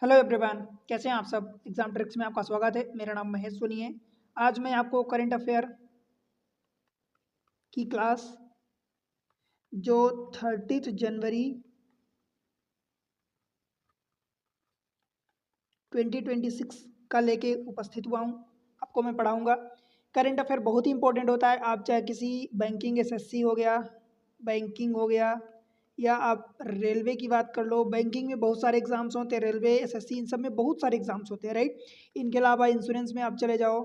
Hello everyone, कैसे हैं आप सब। एग्जाम ट्रिक्स में आपका स्वागत है। मेरा नाम महेश सोनी है। आज मैं आपको करंट अफेयर की क्लास जो 30 जनवरी 2026 का लेके उपस्थित हुआ हूँ। आपको मैं पढ़ाऊँगा। करंट अफेयर बहुत ही इंपॉर्टेंट होता है। आप चाहे किसी बैंकिंग एसएससी हो गया, बैंकिंग हो गया, या आप रेलवे की बात कर लो। बैंकिंग में बहुत सारे एग्जाम्स होते हैं, रेलवे एसएससी इन सब में बहुत सारे एग्जाम्स होते हैं, राइट। इनके अलावा इंश्योरेंस में आप चले जाओ,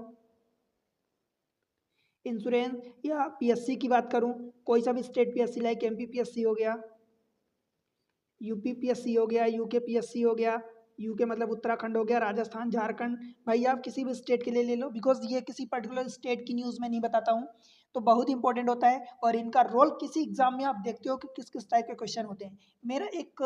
इंश्योरेंस या पीएससी की बात करूं, कोई सा भी state PSC like MP PSC हो गया, यूपी पीएससी हो गया, यूके पीएससी हो गया। यूके मतलब उत्तराखंड हो गया, राजस्थान, झारखंड। भाई आप किसी भी स्टेट के लिए ले लो, बिकॉज ये किसी पर्टिकुलर स्टेट की न्यूज़ में नहीं बताता हूँ। तो बहुत इंपॉर्टेंट होता है और इनका रोल किसी एग्जाम में आप देखते हो कि किस किस टाइप के क्वेश्चन होते हैं। मेरा एक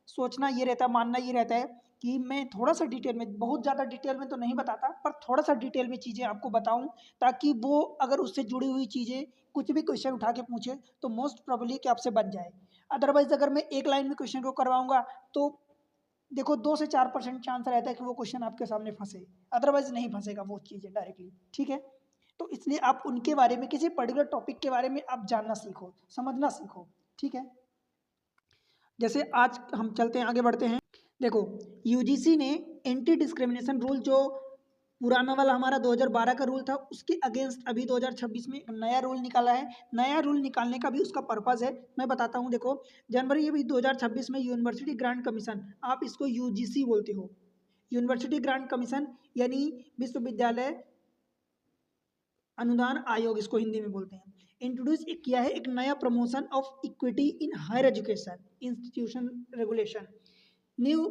सोचना ये रहता है, मानना ये रहता है कि मैं थोड़ा सा डिटेल में, बहुत ज़्यादा डिटेल में तो नहीं बताता, पर थोड़ा सा डिटेल में चीज़ें आपको बताऊं, ताकि वो अगर उससे जुड़ी हुई चीज़ें कुछ भी क्वेश्चन उठा के पूछे तो मोस्ट प्रोबेबली कि आपसे बन जाए। अदरवाइज अगर मैं एक लाइन में क्वेश्चन को करवाऊंगा तो देखो 2 से 4% चांस रहता है कि वो क्वेश्चन आपके सामने फंसे, अदरवाइज नहीं फंसेगा वो चीज़ें डायरेक्टली, ठीक है। तो इसलिए आप उनके बारे में, किसी पर्टिकुलर टॉपिक के बारे में आप जानना सीखो, समझना सीखो, ठीक है। जैसे आज हम चलते हैं, आगे बढ़ते हैं। देखो, यूजीसी ने एंटी डिस्क्रिमिनेशन रूल, जो पुराना वाला हमारा 2012 का रूल था, उसके अगेंस्ट अभी 2026 में एक नया रूल निकाला है। नया रूल निकालने का भी उसका पर्पज़ है, मैं बताता हूँ। देखो, जनवरी अभी 2026 में यूनिवर्सिटी ग्रांट कमीशन, आप इसको यूजीसी बोलते हो, यूनिवर्सिटी ग्रांट कमीशन, यानी विश्वविद्यालय अनुदान आयोग इसको हिंदी में बोलते हैं, इंट्रोड्यूस किया है एक नया promotion of equity in higher education institution regulation. New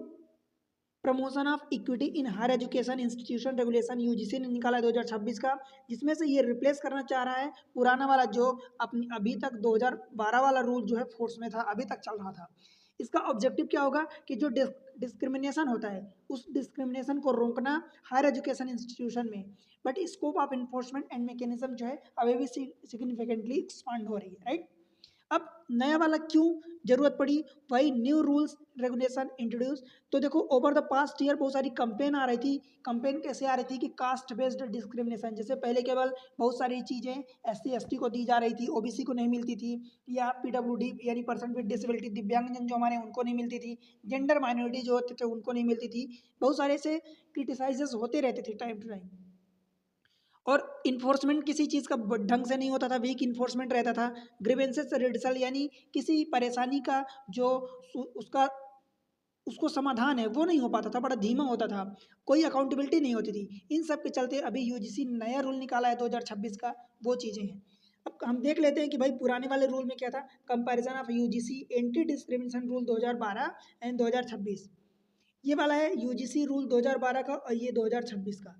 promotion of equity in higher education institution regulation UGC ने निकाला है 2026 का, जिसमें से ये रिप्लेस करना चाह रहा है पुराना वाला जो अपनी अभी तक 2012 वाला रूल जो है फोर्स में था, अभी तक चल रहा था। इसका ऑब्जेक्टिव क्या होगा कि जो डिस्क्रिमिनेशन होता है उस डिस्क्रिमिनेशन को रोकना हायर एजुकेशन इंस्टीट्यूशन में। But scope of enforcement and mechanism जो है अभी भी सिग्निफिकेंटली एक्सपांड हो रही है, राइट। अब नया वाला क्यों जरूरत पड़ी, वही न्यू रूल्स रेगुलेशन इंट्रोड्यूस। तो देखो, ओवर द पास्ट ईयर बहुत सारी कंप्लेन आ रही थी। कंप्लेन कैसे आ रही थी कि कास्ट बेस्ड डिस्क्रिमिनेशन, जैसे पहले केवल बहुत सारी चीज़ें एससी एसटी को दी जा रही थी, ओबीसी को नहीं मिलती थी, या पीडब्ल्यूडी यानी पर्सन विद डिसेबिलिटी, दिव्यांगजन जो हमारे, उनको नहीं मिलती थी, जेंडर माइनॉरिटी जो होते थे उनको नहीं मिलती थी। बहुत सारे से क्रिटिसाइजेस होते रहते थे टाइम टू टाइम, और इन्फोर्समेंट किसी चीज़ का ढंग से नहीं होता था, वीक इन्फोर्समेंट रहता था। ग्रीवेंसेस रिड्यूसल, यानी किसी परेशानी का जो उसका उसको समाधान है वो नहीं हो पाता था, बड़ा धीमा होता था, कोई अकाउंटेबिलिटी नहीं होती थी। इन सब के चलते अभी यूजीसी नया रूल निकाला है 2026 का, वो चीज़ें हैं। अब हम देख लेते हैं कि भाई पुराने वाले रूल में क्या था। Comparison of UGC anti discrimination rule 2012 and 2026, ये वाला है यूजीसी रूल 2012 का और ये 2026 का।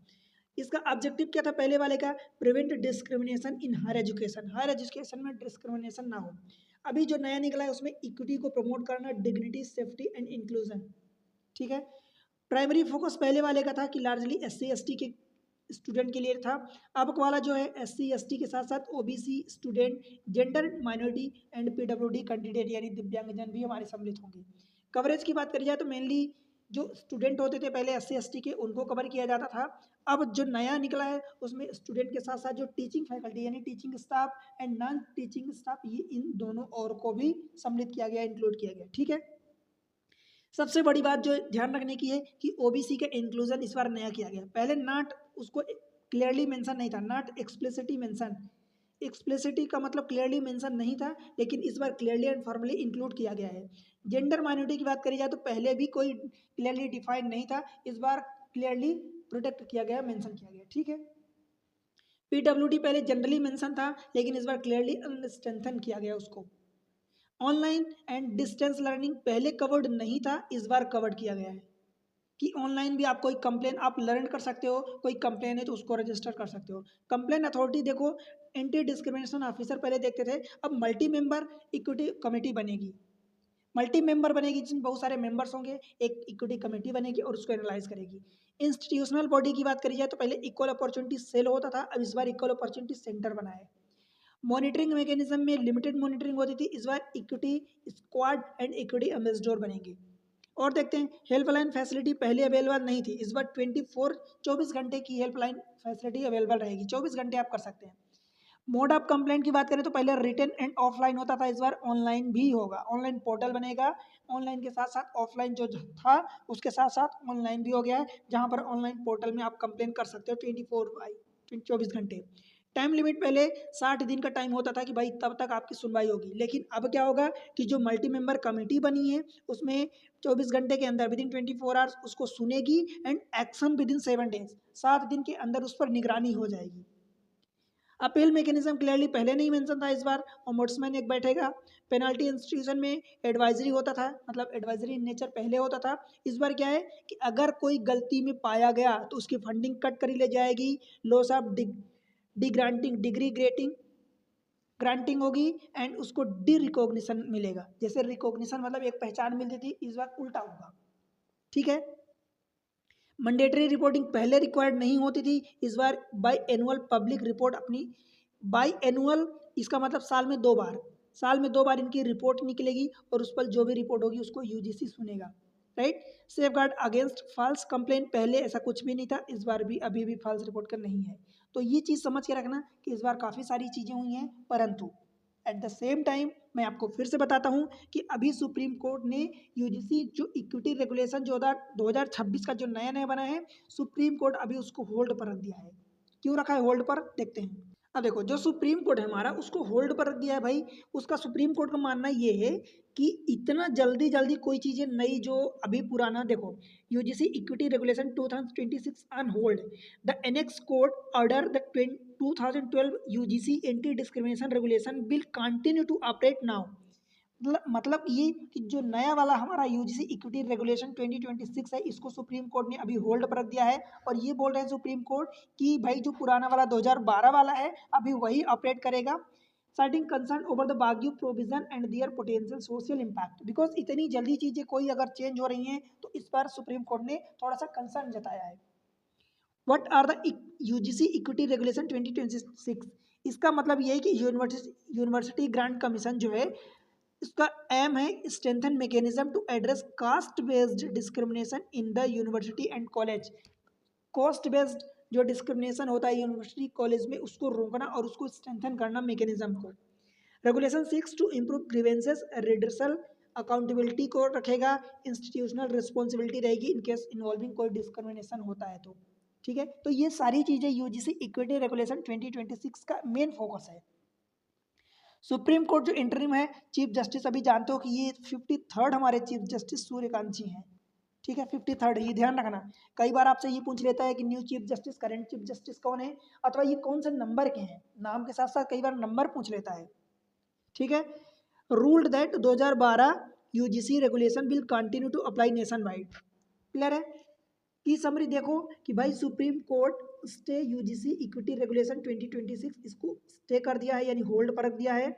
इसका ऑब्जेक्टिव क्या था पहले वाले का, prevent discrimination in higher education, higher education में डिस्क्रिमिनेशन ना हो। अभी जो नया निकला है उसमें इक्विटी को प्रमोट करना, डिग्निटी, सेफ्टी एंड इंक्लूजन, ठीक है। प्राइमरी फोकस पहले वाले का था कि लार्जली एससी एसटी के स्टूडेंट के लिए था। अब वाला जो है एससी एसटी के साथ साथ OBC student, gender minority and PWD candidate यानी दिव्यांगजन भी हमारे सम्मिलित होंगे। कवरेज की बात करी जाए तो मेनली जो स्टूडेंट होते थे पहले एससी एसटी के, उनको कवर किया जाता था। अब जो नया निकला है उसमें स्टूडेंट के साथ साथ जो टीचिंग फैकल्टी यानी teaching staff and non teaching staff, ये इन दोनों और को भी सम्मिलित किया गया, इंक्लूड किया गया, ठीक है। सबसे बड़ी बात जो ध्यान रखने की है कि ओबीसी का इंक्लूजन इस बार नया किया गया। पहले नॉट उसको क्लियरली मेंशन नहीं था, नॉट एक्सप्लिसिटली मेंशन, एक्सप्लिसिटी का मतलब क्लियरली मेंशन नहीं था, लेकिन इस बार क्लियरली एंड फॉर्मली इंक्लूड किया गया है। जेंडर माइनॉरिटी की बात करी जाए तो पहले भी कोई क्लियरली डिफाइंड नहीं था, इस बार क्लियरली प्रोटेक्ट किया गया, मेंशन किया गया, ठीक है। पीडब्ल्यूडी पहले जनरली मेंशन था, लेकिन इस बार क्लियरली स्ट्रेंथन किया गया उसको। ऑनलाइन एंड डिस्टेंस लर्निंग पहले कवर्ड नहीं था, इस बार कवर्ड किया गया है कि ऑनलाइन भी आप कोई कंप्लेन आप लर्न कर सकते हो, कोई कंप्लेन है तो उसको रजिस्टर कर सकते हो। कंप्लेन अथॉरिटी देखो, एंटी डिस्क्रिमिनेशन ऑफिसर पहले देखते थे, अब मल्टी मेंबर इक्विटी कमेटी बनेगी। मल्टी मेंबर बनेगी जिसमें बहुत सारे मेंबर्स होंगे, एक इक्विटी कमेटी बनेगी और उसको एनालाइज करेगी। इंस्टीट्यूशनल बॉडी की बात करी जाए तो पहले इक्वल अपॉर्चुनिटी सेल होता था, अब इस बार इक्वल अपॉर्चुनिटी सेंटर बना है। मॉनिटरिंग मैकेनिज्म में लिमिटेड मॉनिटरिंग होती थी, इस बार equity squad and equity ambassador बनेंगे। और देखते हैं हेल्पलाइन फैसिलिटी पहले अवेलेबल नहीं थी, इस बार 24 घंटे की हेल्पलाइन फैसिलिटी अवेलेबल रहेगी, 24 घंटे आप कर सकते हैं। मोड ऑफ कंप्लेंट की बात करें तो पहले रिटन एंड ऑफलाइन होता था, इस बार ऑनलाइन भी होगा, ऑनलाइन पोर्टल बनेगा, ऑनलाइन के साथ साथ ऑफलाइन जो था उसके साथ साथ ऑनलाइन भी हो गया है, जहां पर ऑनलाइन पोर्टल में आप कंप्लेन कर सकते हो 24 घंटे। टाइम लिमिट पहले 60 दिन का टाइम होता था कि भाई तब तक आपकी सुनवाई होगी, लेकिन अब क्या होगा कि जो मल्टी मेंबर कमेटी बनी है उसमें 24 घंटे के अंदर विदिन 24 आवर्स उसको सुनेगी एंड एक्शन विदिन 7 डेज, 7 दिन के अंदर उस पर निगरानी हो जाएगी। अपील मैकेनिज्म क्लियरली पहले नहीं मेंशन था, इस बार ओम्बुड्समैन एक बैठेगा। पेनाल्टी इंस्टीट्यूशन में एडवाइजरी होता था, मतलब एडवाइजरी इन नेचर पहले होता था, इस बार क्या है कि अगर कोई गलती में पाया गया तो उसकी फंडिंग कट करी ले जाएगी, लॉस ऑफ डिग्री ग्रांटिंग होगी एंड उसको डी रिकॉग्निशन मिलेगा। जैसे रिकॉग्निशन मतलब एक पहचान मिलती थी, इस बार उल्टा होगा, ठीक है। मैंडेटरी रिपोर्टिंग पहले रिक्वायर्ड नहीं होती थी, इस बार बाय एनुअल पब्लिक रिपोर्ट अपनी बाय एनुअल, इसका मतलब साल में दो बार इनकी रिपोर्ट निकलेगी और उस पर जो भी रिपोर्ट होगी उसको यूजीसी सुनेगा, right. Safeguard against false complaint, पहले ऐसा कुछ भी नहीं था, इस बार भी अभी भी फॉल्स रिपोर्ट कर नहीं है। तो ये चीज़ समझ के रखना कि इस बार काफ़ी सारी चीज़ें हुई हैं, परंतु एट द सेम टाइम मैं आपको फिर से बताता हूँ कि अभी सुप्रीम कोर्ट ने यूजीसी जो इक्विटी रेगुलेशन जो 2026 का जो नया नया बना है, सुप्रीम कोर्ट अभी उसको होल्ड पर रख दिया है। क्यों रखा है होल्ड पर, देखते हैं। अब देखो जो सुप्रीम कोर्ट है हमारा उसको होल्ड पर रख दिया है भाई, उसका सुप्रीम कोर्ट का मानना ये है कि इतना जल्दी जल्दी कोई चीज़ें नई जो अभी पुराना, देखो UGC equity regulation 2026 on hold, the annex court order the 2012 UGC anti discrimination regulation will continue to operate now. मतलब ये कि जो नया वाला हमारा यूजीसी इक्विटी रेगुलेशन 2026 है इसको सुप्रीम कोर्ट ने अभी होल्ड पर रख दिया है, और ये बोल रहे हैं सुप्रीम कोर्ट कि भाई जो पुराना वाला 2012 वाला है अभी वही ऑपरेट करेगा, citing concern over the Baguio provision and their potential social impact, because इतनी जल्दी चीजें कोई अगर चेंज हो रही हैं तो इस पर सुप्रीम कोर्ट ने थोड़ा सा कंसर्न जताया है। What are the UGC equity regulation 2026, इसका मतलब ये है कि यूनिवर्सिटी ग्रांट कमीशन जो है इसका एम है strengthen mechanism to address caste based discrimination in the university and college. Cost based जो डिस्क्रिमिनेशन होता है यूनिवर्सिटी कॉलेज में उसको रोकना और उसको स्ट्रेंथन करना मैकेनिज्म को। Regulation 6 to improve grievances redressal accountability को रखेगा, इंस्टीट्यूशनल रिस्पॉन्सिबिलिटी रहेगी इन केस इन्वॉल्विंग कोई डिस्क्रिमिनेशन होता है तो, ठीक है। तो ये सारी चीज़ें यूजीसी इक्विटी रेगुलेशन 2026 का मेन फोकस है। सुप्रीम कोर्ट जो इंटरिम है चीफ जस्टिस, अभी जानते हो कि ये 53rd हमारे चीफ जस्टिस सूर्यकांत जी हैं, ठीक है 53rd, ये ध्यान रखना। कई बार आपसे ये पूछ लेता है कि new chief justice current chief justice कौन है, अथवा ये कौन से नंबर के हैं, नाम के साथ साथ कई बार नंबर पूछ लेता है, ठीक है। Ruled that 2012 UGC regulation will continue to apply nationwide, clear है। की समरी देखो कि भाई supreme court stay UGC equity regulation 2026 इसको स्टे कर दिया है, यानी होल्ड पर रख दिया है।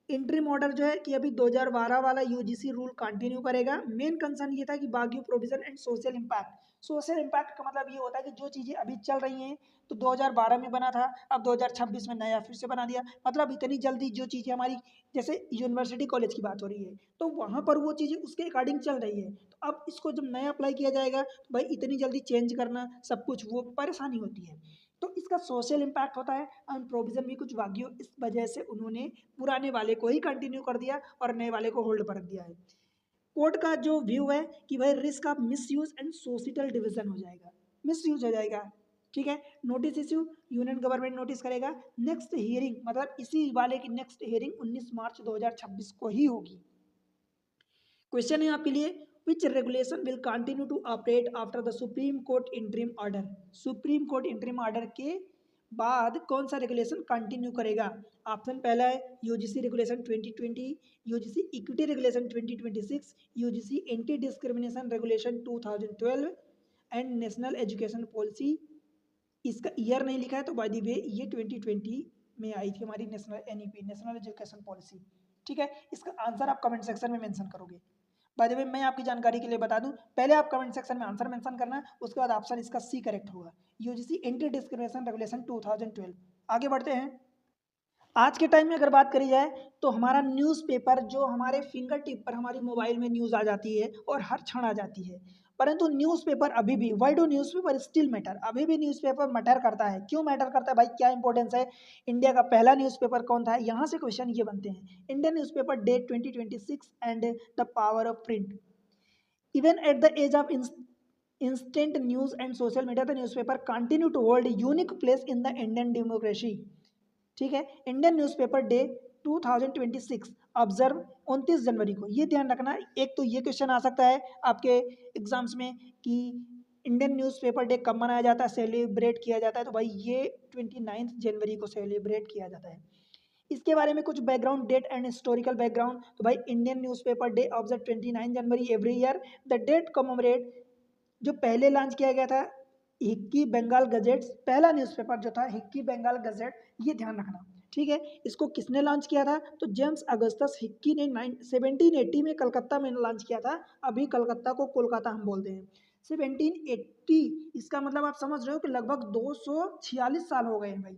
इंटरिम ऑर्डर जो है कि अभी 2012 वाला यूजीसी रूल कंटिन्यू करेगा। मेन कंसर्न ये था कि बागी provision and social impact, social impact का मतलब ये होता है कि जो चीज़ें अभी चल रही हैं तो 2012 में बना था, अब 2026 में नया फिर से बना दिया, मतलब इतनी जल्दी जो चीज़ें हमारी जैसे यूनिवर्सिटी कॉलेज की बात हो रही है तो वहाँ पर वो चीज़ें उसके अकॉर्डिंग चल रही है, तो अब इसको जब नया अप्लाई किया जाएगा तो भाई इतनी जल्दी चेंज करना सब कुछ वो परेशानी होती है, तो इसका सोशल इम्पैक्ट होता है और प्रोविजन भी कुछ वागियो, इस वजह से उन्होंने पुराने वाले को ही कंटिन्यू कर दिया और नए वाले को होल्ड पर रख दिया है। कोर्ट का जो व्यू है कि भाई risk of misuse and societal division हो जाएगा, मिस यूज हो जाएगा, ठीक है। Notice issue union government notice करेगा, नेक्स्ट हियरिंग मतलब इसी वाले की नेक्स्ट हियरिंग 19 मार्च 2026 को ही होगी। क्वेश्चन है आपके लिए, which regulation will continue to operate after the Supreme Court interim order, supreme court interim order के बाद कौन सा रेगुलेशन कंटिन्यू करेगा। ऑप्शन पहला है UGC regulation 2020, UGC equity regulation 2026, UGC anti discrimination regulation 2012 and national education policy. इसका year नहीं लिखा है तो बाय द वे ये 2020 में आई थी हमारी national NEP national education policy, ठीक है। इसका आंसर आप कमेंट सेक्शन में मेंशन करोगे। बाय द वे मैं आपकी जानकारी के लिए बता दूं, पहले आप कमेंट सेक्शन में आंसर मेंशन करना, उसके बाद ऑप्शन इसका सी करेक्ट होगा, यूजीसी एंटी डिस्क्रिमिनेशन रेगुलेशन 2012। आगे बढ़ते हैं। आज के टाइम में अगर बात करी जाए तो हमारा न्यूज़पेपर जो हमारे फिंगर टिप पर हमारी मोबाइल में न्यूज़ आ जाती है और हर क्षण आ जाती है, परंतु न्यूज़पेपर अभी भी, why do newspaper still matter, अभी भी न्यूज़पेपर मैटर करता है। क्यों मैटर करता है भाई, क्या इंपॉर्टेंस है? इंडिया का पहला न्यूज़पेपर कौन था, यहाँ से क्वेश्चन ये बनते हैं। Indian newspaper date 2026 and the power of print. Even at the age of instant news and social media, the newspaper continue to hold a unique place in the Indian democracy. ठीक है, Indian newspaper day 2026 observe 29 जनवरी को, ये ध्यान रखना। एक तो ये question आ सकता है आपके एग्जाम्स में कि इंडियन न्यूज़पेपर डे कब मनाया जाता है, सेलिब्रेट किया जाता है, तो भाई ये 29 जनवरी को सेलिब्रेट किया जाता है। इसके बारे में कुछ background, date and historical background, तो भाई Indian newspaper day observe 29 January every year. The date commemorate, जो पहले लॉन्च किया गया था हिक्की बंगाल गजेट्स, पहला न्यूज़पेपर जो था हिक्की बंगाल गजेट, ये ध्यान रखना। ठीक है, इसको किसने लॉन्च किया था, तो जेम्स अगस्टस हिक्की ने 1780 में कलकत्ता में लॉन्च किया था। अभी कलकत्ता को कोलकाता हम बोलते हैं। 1780, इसका मतलब आप समझ रहे हो कि लगभग 246 साल हो गए हैं भाई,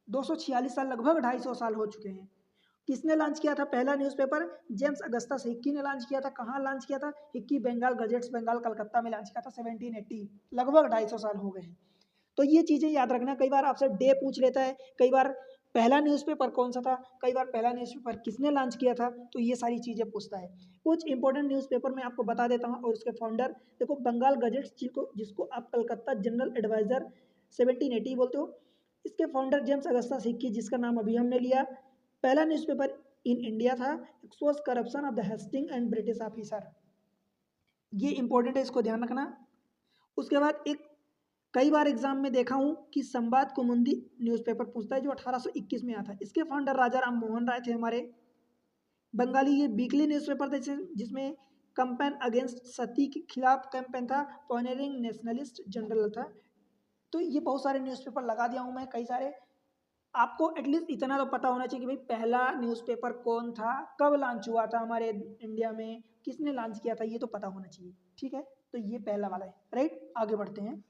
246 साल, लगभग 250 साल हो चुके हैं। किसने लॉन्च किया था पहला न्यूज़पेपर, जेम्स अगस्टस हिक्की ने लॉन्च किया था। कहाँ लॉन्च किया था, हिक्की बंगाल गजेट्स बंगाल कलकत्ता में लॉन्च किया था 1780, लगभग 250 साल हो गए हैं। तो ये चीज़ें याद रखना, कई बार आपसे डे पूछ लेता है, कई बार पहला न्यूज़पेपर कौन सा था, कई बार पहला न्यूज़पेपर किसने लॉन्च किया था, तो ये सारी चीज़ें पूछता है। कुछ इंपॉर्टेंट न्यूज़पेपर मैं आपको बता देता हूँ और उसके फाउंडर देखो, बंगाल गजेट्स जिसको आप कलकत्ता जनरल एडवाइजर 1780 बोलते हो, इसके फाउंडर जेम्स अगस्टस हिक्की, जिसका नाम अभी हमने लिया। पहला न्यूज़पेपर इन इंडिया था, expose corruption of the Hasting and British officer, ये इंपॉर्टेंट है, इसको ध्यान रखना। उसके बाद एक, कई बार एग्जाम में देखा हूँ कि संवाद कौमुदी न्यूज़पेपर पूछता है, जो 1821 में आया था। इसके फाउंडर राजा राम मोहन राय थे हमारे। बंगाली ये वीकली न्यूज़पेपर थे जिसमें कंपेन अगेंस्ट सती के खिलाफ कैंपेन था, पॉइनरिंग नेशनलिस्ट जनरल था। तो ये बहुत सारे न्यूज़पेपर लगा दिया हूँ मैं, कई सारे। आपको एटलीस्ट इतना तो पता होना चाहिए कि भाई पहला न्यूज़पेपर कौन था, कब लॉन्च हुआ था हमारे इंडिया में, किसने लॉन्च किया था, ये तो पता होना चाहिए। ठीक है, तो ये पहला वाला है, राइट। आगे बढ़ते हैं।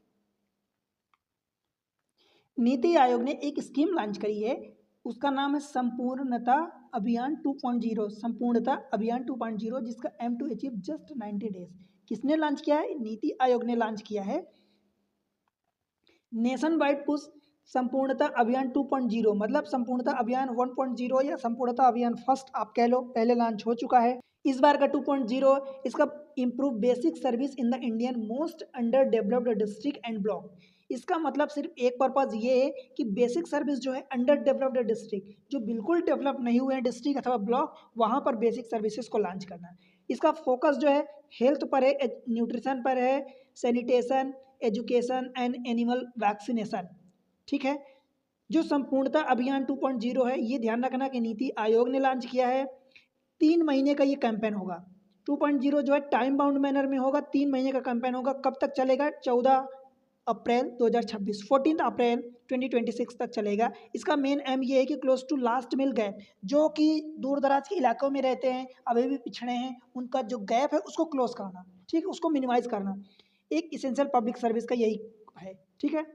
नीति आयोग ने एक स्कीम लॉन्च करी है, उसका नाम है संपूर्णता अभियान 2.0, संपूर्णता अभियान 2.0, जिसका aim to achieve just 90 days. किसने लॉन्च किया है, नीति आयोग ने लॉन्च किया है। नेशन वाइड पुश संपूर्णता अभियान 2.0, मतलब संपूर्णता अभियान 1.0 या संपूर्णता अभियान फर्स्ट आप कह लो, पहले लॉन्च हो चुका है। इस बार का 2.0 इसका improve basic service in the Indian most under developed district and block. इसका मतलब सिर्फ एक पर्पज़ ये है कि बेसिक सर्विस जो है अंडर डेवलप्ड डिस्ट्रिक्ट, जो बिल्कुल डेवलप नहीं हुए हैं डिस्ट्रिक्ट अथवा ब्लॉक, वहाँ पर बेसिक सर्विसेज को लॉन्च करना है। इसका फोकस जो है हेल्थ पर है, न्यूट्रिशन पर है, sanitation, education and animal vaccination. ठीक है, जो संपूर्णता अभियान 2.0 है, ये ध्यान रखना कि नीति आयोग ने लॉन्च किया है। 3 महीने का ये कैंपेन होगा। 2.0 जो है टाइम बाउंड मैनर में होगा, 3 महीने का कैंपेन होगा। कब तक चलेगा, 14 अप्रैल 2026, 14 अप्रैल 2026 तक चलेगा। इसका मेन एम ये है कि close to last mile gap, जो कि दूर दराज के इलाकों में रहते हैं, अभी भी पिछड़े हैं, उनका जो गैप है उसको क्लोज करना, ठीक है, उसको मिनिमाइज करना। एक इसेंशियल पब्लिक सर्विस का यही है। ठीक है,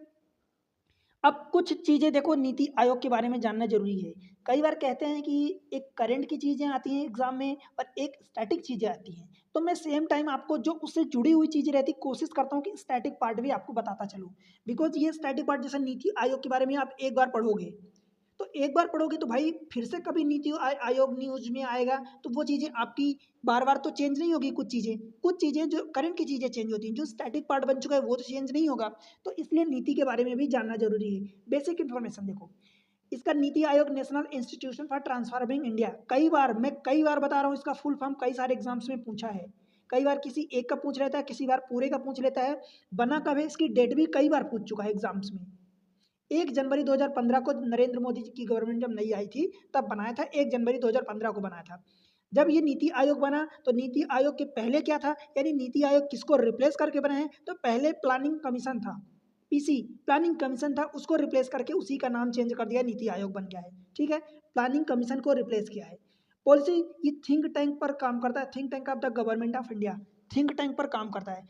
अब कुछ चीज़ें देखो, नीति आयोग के बारे में जानना जरूरी है। कई बार कहते हैं कि एक करंट की चीज़ें आती हैं एग्जाम में और एक स्टैटिक चीज़ें आती हैं, तो मैं सेम टाइम आपको जो उससे जुड़ी हुई चीज़ें रहती कोशिश करता हूँ कि स्टैटिक पार्ट भी आपको बताता चलूँ। बिकॉज ये स्टैटिक पार्ट जैसे नीति आयोग के बारे में आप एक बार पढ़ोगे, तो एक बार पढ़ोगे तो भाई फिर से कभी नीति आयोग न्यूज में आएगा, तो वो चीज़ें आपकी बार बार तो चेंज नहीं होगी। कुछ चीज़ें जो करंट की चीज़ें चेंज होती हैं, जो स्टैटिक पार्ट बन चुका है वो तो चेंज नहीं होगा। तो इसलिए नीति के बारे में भी जानना जरूरी है। बेसिक इन्फॉर्मेशन देखो, इसका NITI Aayog national institution for transforming India, कई बार बता रहा हूँ, इसका फुल फॉर्म कई सारे एग्जाम्स में पूछा है। कई बार किसी एक का पूछ लेता है, किसी बार पूरे का पूछ लेता है। बना कब है, इसकी डेट भी कई बार पूछ चुका है एग्जाम्स में। 1 जनवरी 2015 को नरेंद्र मोदी जी की गवर्नमेंट जब नई आई थी तब बनाया था, 1 जनवरी 2015 को बनाया था। जब ये नीति आयोग बना तो नीति आयोग के पहले क्या था, यानी नीति आयोग किसको रिप्लेस करके बना है, तो पहले प्लानिंग कमीशन था, पीसी प्लानिंग कमीशन था, उसको रिप्लेस करके उसी का नाम चेंज कर दिया, नीति आयोग बन गया है। ठीक है, प्लानिंग कमीशन को रिप्लेस किया है। पॉलिसी, ये थिंक टैंक पर काम करता है, think tank of the government of India, think tank पर काम करता है।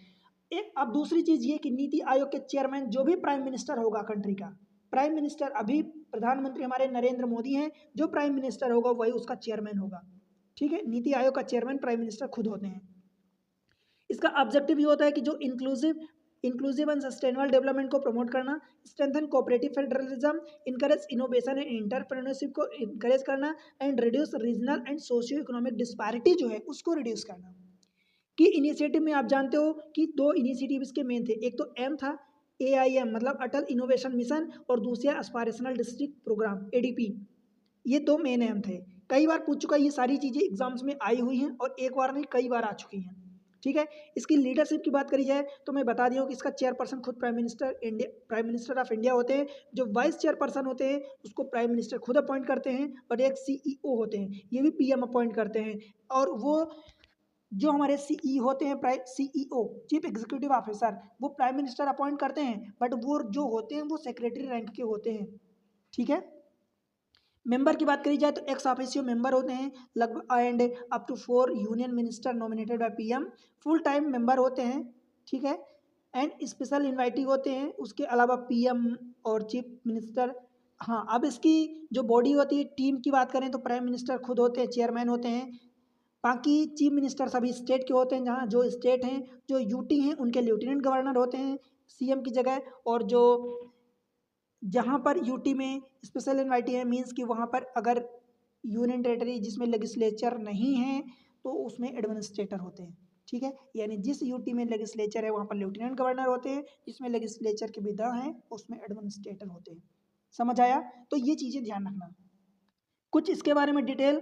एक अब दूसरी चीज ये कि नीति आयोग के चेयरमैन जो भी प्राइम मिनिस्टर होगा कंट्री का, प्राइम मिनिस्टर अभी प्रधानमंत्री हमारे नरेंद्र मोदी हैं, जो प्राइम मिनिस्टर होगा वही उसका चेयरमैन होगा, ठीक है। नीति आयोग का चेयरमैन प्राइम मिनिस्टर खुद होते हैं। इसका ऑब्जेक्टिव ये होता है कि जो इंक्लूसिव एंड सस्टेनेबल डेवलपमेंट को प्रमोट करना, strengthen cooperative federalism, encourage innovation and entrepreneurship को इनकरेज करना and reduce regional and socio economic disparity जो है उसको रिड्यूस करना। कि इनिशिएटिव में आप जानते हो कि 2 इनिशिएटिव इसके मेन थे, एक तो एम था AIM मतलब अटल इनोवेशन मिशन, और दूसरा एस्पायरेशनल डिस्ट्रिक्ट प्रोग्राम ADP। ये 2 मेन एम थे। कई बार पूछ चुका, ये सारी चीज़ें एग्जाम्स में आई हुई हैं और एक बार नहीं कई बार आ चुकी हैं, ठीक है। इसकी लीडरशिप की बात करी जाए तो मैं बता दिया हूँ कि इसका चेयरपर्सन खुद प्राइम मिनिस्टर ऑफ इंडिया होते हैं। जो वाइस चेयरपर्सन होते हैं उसको प्राइम मिनिस्टर खुद अपॉइंट करते हैं, और एक CEO होते हैं, ये भी PM अपॉइंट करते हैं। और वो जो हमारे CEO होते हैं, CEO चीफ एग्जीक्यूटिव ऑफिसर, वो प्राइम मिनिस्टर अपॉइंट करते हैं, बट वो जो होते हैं वो सेक्रेटरी रैंक के होते हैं, ठीक है। मेंबर की बात करी जाए तो एक्स ऑफिशियो मेंबर होते हैं लगभग, and up to 4 union minister nominated by PM full time member होते हैं, ठीक है। एंड स्पेशल इन्वाइटी होते हैं, उसके अलावा PM और चीफ मिनिस्टर। हाँ, अब इसकी जो बॉडी होती है, टीम की बात करें तो प्राइम मिनिस्टर खुद होते हैं, चेयरमैन होते हैं। बाकी चीफ मिनिस्टर सभी स्टेट के होते हैं, जहाँ जो स्टेट हैं, जो UT हैं उनके लेफ्टिनेंट गवर्नर होते हैं CM की जगह। और जो जहाँ पर UT में स्पेशल इन्वाइटी है, मीन्स कि वहाँ पर अगर यूनियन टेरेटरी जिसमें लेजिस्लेचर नहीं है तो उसमें एडमिनिस्ट्रेटर होते हैं, ठीक है। यानी जिस UT में लेजिस्लेचर है वहाँ पर लेफ्टिनेंट गवर्नर होते हैं, जिसमें लेजिस्लेचर की विधा है उसमें एडमिनिस्ट्रेटर होते हैं। समझ आया? तो ये चीज़ें ध्यान रखना। कुछ इसके बारे में डिटेल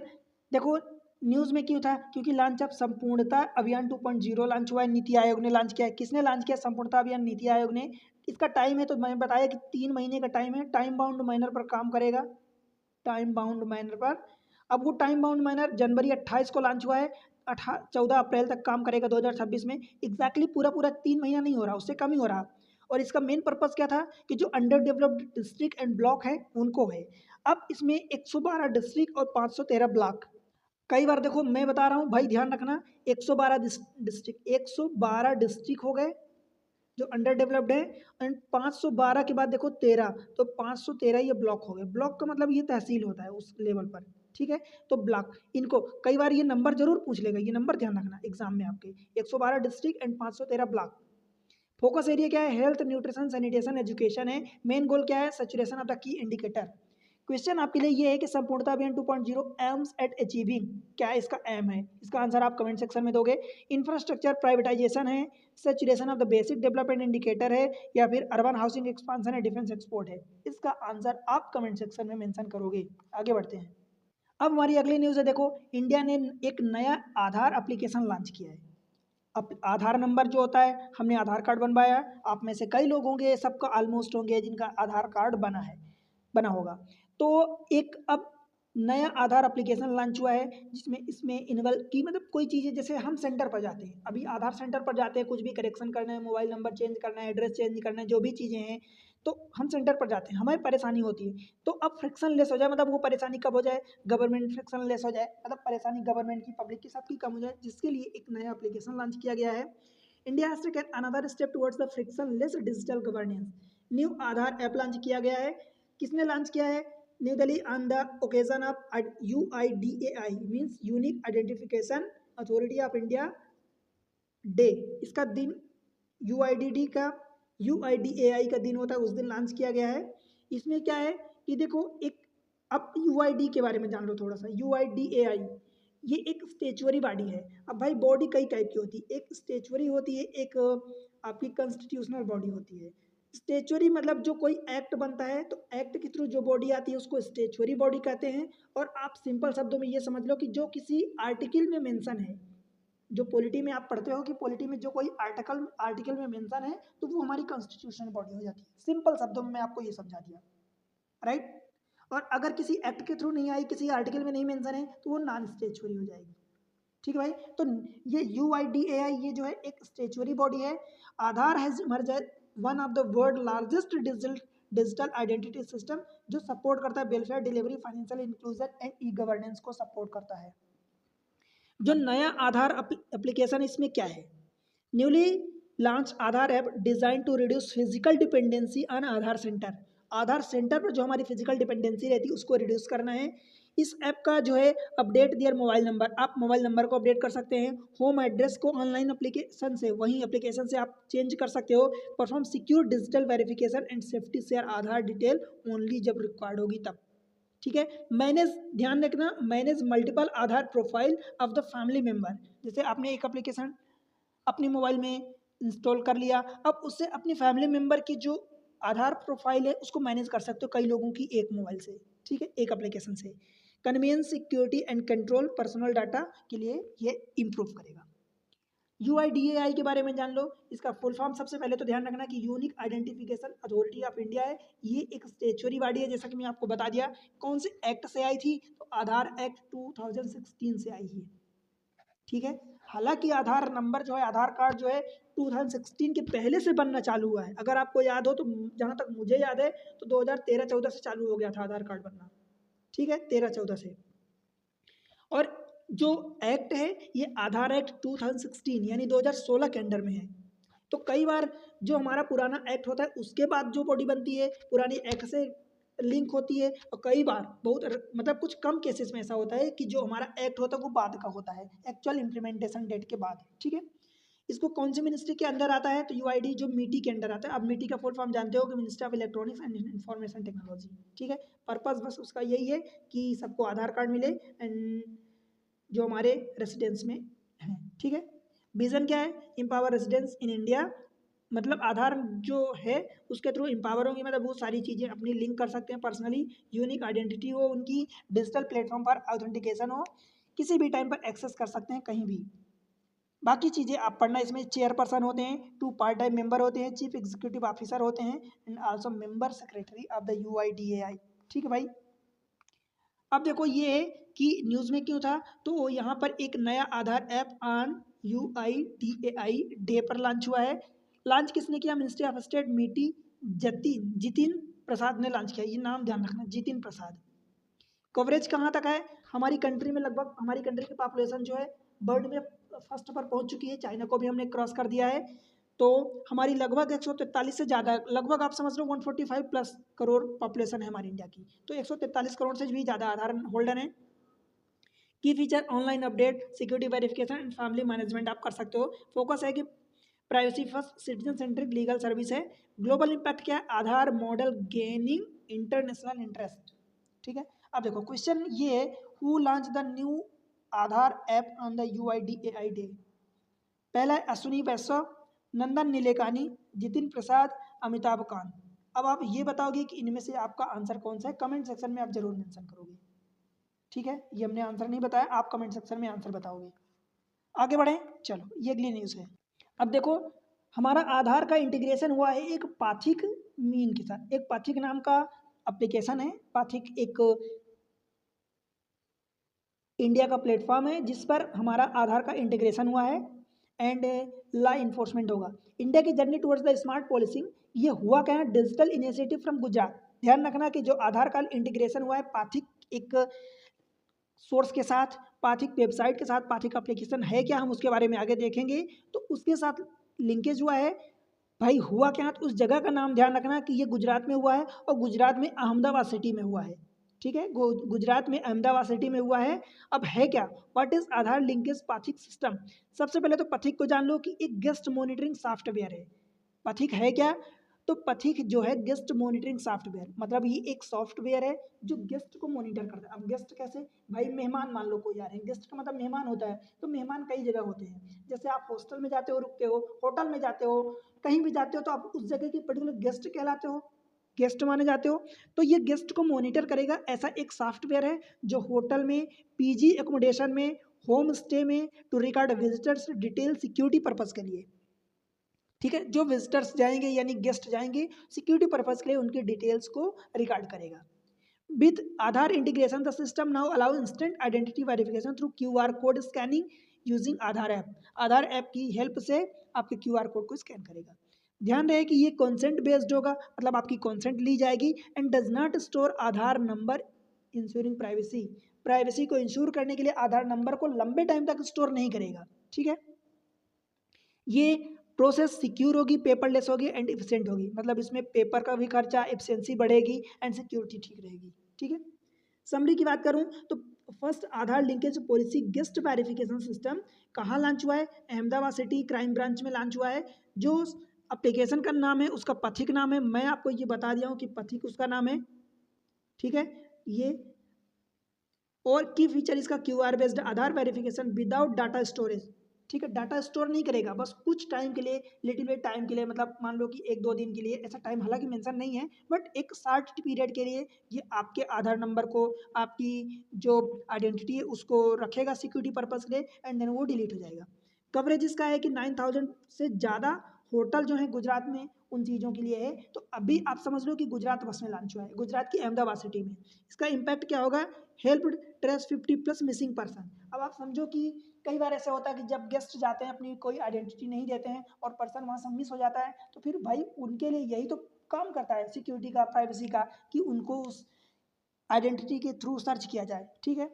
देखो, न्यूज़ में क्यों था, क्योंकि लॉन्च ऑफ संपूर्णता अभियान 2.0 लॉन्च हुआ है, नीति आयोग ने लॉन्च किया है। किसने लॉन्च किया संपूर्णता अभियान? नीति आयोग ने। इसका टाइम है तो मैंने बताया कि 3 महीने का टाइम है, टाइम बाउंड मैनर पर काम करेगा, टाइम बाउंड मैनर पर। अब वो टाइम बाउंड मैनर जनवरी 28 को लॉन्च हुआ है, 14 अप्रैल तक काम करेगा 2026 में। एग्जैक्टली पूरा 3 महीना नहीं हो रहा, उससे कम ही हो रहा। और इसका मेन पर्पस क्या था कि जो under developed district and block है उनको है। अब इसमें 112 डिस्ट्रिक्ट और 513 ब्लॉक। कई बार देखो मैं बता रहा हूँ भाई, ध्यान रखना, 112 डिस्ट्रिक्ट हो गए जो अंडर डेवलप्ड है, एंड 512 के बाद देखो 13, तो 513 ये ब्लॉक हो गए। ब्लॉक का मतलब ये तहसील होता है उस लेवल पर, ठीक है। तो ब्लॉक, इनको कई बार ये नंबर जरूर पूछ लेगा, ये नंबर ध्यान रखना एग्जाम में आपके, 112 district and 513 block. Focus area क्या है? हेल्थ, न्यूट्रिशन, सैनिटेशन, एजुकेशन है। मेन गोल क्या है? Saturation of the key indicator. Question आपके लिए ये है कि संपूर्णता अभियान 2.0 एम्स एट अचीविंग, क्या इसका एम है? इसका आंसर आप कमेंट सेक्शन में दोगे। इंफ्रास्ट्रक्चर प्राइवेटाइजेशन है, saturation of the basic development indicator है, या फिर अर्बन हाउसिंग एक्सपांशन है, डिफेंस एक्सपोर्ट है? इसका आंसर आप कमेंट सेक्शन में मेंशन करोगे। आगे बढ़ते हैं। अब हमारी अगली न्यूज़ है, देखो इंडिया ने एक नया आधार एप्लीकेशन लॉन्च किया है। अब आधार नंबर जो होता है, हमने आधार कार्ड बनवाया, आप में से कई लोग होंगे, सबका ऑलमोस्ट होंगे जिनका आधार कार्ड बना होगा। तो एक अब नया आधार एप्लीकेशन लॉन्च हुआ है, जिसमें इसमें इन्वॉल्व की मतलब कोई चीज़ें, जैसे हम सेंटर पर जाते हैं, अभी आधार सेंटर पर जाते हैं, कुछ भी करेक्शन करना है, मोबाइल नंबर चेंज करना है, एड्रेस चेंज करना है, जो भी चीज़ें हैं, तो हम सेंटर पर जाते हैं, हमें परेशानी होती है। तो अब फ्रिक्शन लेस हो जाए, मतलब वो परेशानी कब हो जाए? गवर्नमेंट फ्रिक्शन लेस हो जाए, मतलब परेशानी गवर्नमेंट की, पब्लिक की, सबकी कम हो जाए, जिसके लिए एक नया एप्लीकेशन लॉन्च किया गया है। India has taken another step towards the friction less digital governance. New Aadhaar app launch किया गया है। किसने लॉन्च किया है? New Delhi on the occasion of UIDAI means unique identification authority of India day. इसका दिन UIDAI का दिन होता है, उस दिन लॉन्च किया गया है। इसमें क्या है कि देखो, एक अब UID के बारे में जान लो थोड़ा सा। UIDAI ये एक स्टेचुअरी बॉडी है। अब भाई बॉडी कई टाइप की होती है, एक स्टेचुअरी होती है, एक आपकी कॉन्स्टिट्यूशनल बॉडी होती है। स्टेचुअरी मतलब जो कोई एक्ट बनता है तो एक्ट के थ्रू जो बॉडी आती है उसको स्टेचुअरी बॉडी कहते हैं। और आप सिंपल शब्दों में ये समझ लो कि जो किसी आर्टिकल में मेंशन है, जो पॉलिटी में आप पढ़ते हो कि पॉलिटी में जो कोई आर्टिकल में मेंशन है तो वो हमारी कॉन्स्टिट्यूशनल बॉडी हो जाती है। सिंपल शब्दों में मैं आपको ये समझा दिया, राइट। और अगर किसी एक्ट के थ्रू नहीं आई, किसी आर्टिकल में नहीं मेंशन है, तो वो नॉन स्टेचुअरी हो जाएगी, ठीक है भाई। तो ये UIDAI ये जो है एक स्टेचुअरी बॉडी है। Aadhaar has emerged one of the world largest digital identity system, जो सपोर्ट करता है welfare delivery, financial inclusion and e governance को सपोर्ट करता है। जो नया आधार एप्लीकेशन, इसमें क्या है? Newly launch Aadhaar app design to reduce physical dependency on Aadhaar centre. Aadhaar centre पर जो हमारी फिजिकल डिपेंडेंसी रहती है उसको रिड्यूस करना है। इस ऐप का जो है अपडेट दियर मोबाइल नंबर, आप मोबाइल नंबर को अपडेट कर सकते हैं। होम एड्रेस को ऑनलाइन एप्लीकेशन से, वहीं एप्लीकेशन से आप चेंज कर सकते हो। Perform secure digital verification and safety share Aadhaar detail only जब रिक्वायर्ड होगी तब। ठीक है। मैनेज, ध्यान रखना, manage multiple Aadhaar profile of the family member. जैसे आपने एक एप्लीकेशन अपने मोबाइल में इंस्टॉल कर लिया, अब उससे अपनी फैमिली मेंबर की जो आधार प्रोफाइल है उसको मैनेज कर सकते हो कई लोगों की एक मोबाइल से। ठीक है, एक एप्लीकेशन से। Convenience, security and control personal data के लिए ये इम्प्रूव करेगा। UIDAI के बारे में जान लो। इसका फुल फॉर्म सबसे पहले तो ध्यान रखना कि unique identification authority of India है। ये एक स्टेचुअरी बॉडी है, जैसा कि मैं आपको बता दिया। कौन से एक्ट से आई थी? तो आधार एक्ट 2016 से आई है। ठीक है। हालांकि आधार नंबर जो है, आधार कार्ड जो है 2016 के पहले से बनना चालू हुआ है। अगर आपको याद हो तो जहाँ तक मुझे याद है तो 2013-14 से चालू हो गया था आधार कार्ड बनना। ठीक है, 13-14 से। और जो एक्ट है ये आधार एक्ट 2016 यानी 2016 के अंडर में है। तो कई बार जो हमारा पुराना एक्ट होता है उसके बाद जो बॉडी बनती है पुरानी एक्ट से लिंक होती है, और कई बार बहुत मतलब कुछ कम केसेस में ऐसा होता है कि जो हमारा एक्ट होता है वो बाद का होता है, एक्चुअल इम्प्लीमेंटेशन डेट के बाद। ठीक है। इसको कौन सी मिनिस्ट्री के अंदर आता है? तो यूआईडी जो मीटी के अंदर आता है। अब मीटी का फुल फॉर्म जानते हो कि ministry of electronics and information technology. ठीक है। पर्पस बस उसका यही है कि सबको आधार कार्ड मिले एंड जो हमारे रेसिडेंस में हैं। ठीक है। विजन क्या है? Empower residence in India. मतलब आधार जो है उसके थ्रू एम्पावर होंगे, मतलब वो सारी चीज़ें अपनी लिंक कर सकते हैं पर्सनली। यूनिक आइडेंटिटी हो उनकी, डिजिटल प्लेटफॉर्म पर ऑथेंटिकेशन हो, किसी भी टाइम पर एक्सेस कर सकते हैं कहीं भी। बाकी चीज़ें आप पढ़ना, इसमें चेयरपर्सन होते हैं, 2 पार्ट टाइम मेंबर होते हैं, चीफ एग्जीक्यूटिव ऑफिसर होते हैं and also member secretary of the UIDAI। ठीक है भाई। अब देखो ये है कि न्यूज़ में क्यों था, तो यहाँ पर एक नया आधार ऐप ऑन UIDAI डे पर लॉन्च हुआ है। लॉन्च किसने किया? मिनिस्ट्री ऑफ स्टेट मीटी जितिन प्रसाद ने लॉन्च किया। ये नाम ध्यान रखना, जितिन प्रसाद। कवरेज कहाँ तक है? हमारी कंट्री में लगभग, हमारी कंट्री की पॉपुलेशन जो है वर्ल्ड में फर्स्ट पर पहुंच चुकी है। चाइना को भी हमने क्रॉस कर दिया है। तो हमारी लगभग 143 से ज़्यादा, लगभग आप समझ लो 145 प्लस करोड़ पॉपुलेशन है हमारी इंडिया की। तो 143 करोड़ से भी ज़्यादा आधार होल्डर हैं। की feature online update, security verification and family management आप कर सकते हो। फोकस है कि privacy first, citizen centric legal service है। ग्लोबल इम्पैक्ट क्या है? आधार मॉडल गेनिंग इंटरनेशनल इंटरेस्ट। ठीक है। अब देखो क्वेश्चन ये है, who launch the new Aadhaar app on the UIDAI day? पहला है अश्विनी वैश्व, नंदन नीलेकानी, जितिन प्रसाद, अमिताभ कांत। अब आप ये बताओगे कि इनमें से आपका आंसर कौन सा है, कमेंट सेक्शन में आप जरूर मेंशन करोगे। ठीक है, ये हमने आंसर नहीं बताया, आप कमेंट सेक्शन में आंसर बताओगे। आगे बढ़ें, चलो ये अगली न्यूज़ है। अब देखो हमारा आधार का इंटीग्रेशन हुआ है एक पाथिक मीन के साथ। एक पाथिक नाम का एप्लीकेशन है। पाथिक एक इंडिया का प्लेटफॉर्म है जिस पर हमारा आधार का इंटीग्रेशन हुआ है एंड लॉ इन्फोर्समेंट होगा। इंडिया की journey towards the smart policing, ये हुआ क्या है? Digital initiative from Gujarat. ध्यान रखना कि जो आधार का इंटीग्रेशन हुआ है पाथिक एक सोर्स के साथ, पाथिक वेबसाइट के साथ, पाथिक एप्लीकेशन है क्या, हम उसके बारे में आगे देखेंगे। तो उसके साथ लिंकेज हुआ है। भाई हुआ क्या? तो उस जगह का नाम ध्यान रखना कि ये गुजरात में हुआ है और गुजरात में अहमदाबाद सिटी में हुआ है। ठीक है, गुजरात में अहमदाबाद सिटी में हुआ है। अब है क्या? What is Aadhaar linkage Pathik system? सबसे पहले तो पथिक को जान लो कि एक गेस्ट मॉनिटरिंग सॉफ्टवेयर है। पथिक है क्या? तो पथिक जो है गेस्ट मॉनिटरिंग सॉफ्टवेयर, मतलब ये एक सॉफ्टवेयर है जो गेस्ट को मॉनिटर करता है। अब गेस्ट कैसे? भाई मेहमान मान लो कोई आ रहे हैं, गेस्ट का मतलब मेहमान होता है। तो मेहमान कई जगह होते हैं, जैसे आप हॉस्टल में जाते हो रुकते हो, होटल में जाते हो, कहीं भी जाते हो, तो आप उस जगह की पर्टिकुलर गेस्ट कहलाते हो, गेस्ट माने जाते हो। तो ये गेस्ट को मॉनिटर करेगा, ऐसा एक सॉफ्टवेयर है जो होटल में, PG एकोमोडेशन में, होम स्टे में, to record visitors detail security purpose के लिए। ठीक है, जो विजिटर्स जाएंगे यानी गेस्ट जाएंगे, सिक्योरिटी पर्पज के लिए उनकी डिटेल्स को रिकॉर्ड करेगा। With Aadhaar integration the system now allow instant identity verification through QR code scanning using Aadhaar app. Aadhaar app की हेल्प से आपके QR कोड को स्कैन करेगा। ध्यान रहे कि ये कॉन्सेंट बेस्ड होगा, मतलब आपकी कॉन्सेंट ली जाएगी and does not store Aadhaar number ensuring privacy. Privacy को इंश्योर करने के लिए आधार नंबर को लंबे टाइम तक स्टोर नहीं करेगा। ठीक है, ये प्रोसेस सिक्योर होगी, पेपरलेस होगी एंड इफिशिएंट होगी। मतलब इसमें पेपर का भी खर्चा, एफिशिएंसी बढ़ेगी एंड सिक्योरिटी ठीक रहेगी। ठीक है, समरी की बात करूं तो first Aadhaar linkage policy guest verification system कहाँ लॉन्च हुआ है? अहमदाबाद सिटी क्राइम ब्रांच में लॉन्च हुआ है। जो एप्लीकेशन का नाम है उसका पथिक नाम है, मैं आपको ये बता दिया हूँ कि पथिक उसका नाम है। ठीक है, ये और की फीचर इसका क्यूआर बेस्ड आधार वेरिफिकेशन विदाउट डाटा स्टोरेज। ठीक है, डाटा स्टोर नहीं करेगा, बस कुछ टाइम के लिए, लिटिल बिट टाइम के लिए, मतलब मान लो कि 1-2 दिन के लिए, ऐसा टाइम हालांकि मेंशन नहीं है, बट एक शार्ट पीरियड के लिए ये आपके आधार नंबर को, आपकी जो आइडेंटिटी है उसको रखेगा सिक्योरिटी पर्पज के लिए एंड देन वो डिलीट हो जाएगा। कवरेज इसका है कि 9000 से ज़्यादा होटल जो है गुजरात में उन चीज़ों के लिए है। तो अभी आप समझ लो कि गुजरात बस में लॉन्च हुआ है, गुजरात की अहमदाबाद सिटी में। इसका इम्पैक्ट क्या होगा? Help trace 50+ missing person. अब आप समझो कि कई बार ऐसा होता है कि जब गेस्ट जाते हैं अपनी कोई आइडेंटिटी नहीं देते हैं और पर्सन वहाँ से मिस हो जाता है, तो फिर भाई उनके लिए यही तो काम करता है सिक्योरिटी का, प्राइवेसी का, कि उनको उस आइडेंटिटी के थ्रू सर्च किया जाए। ठीक है,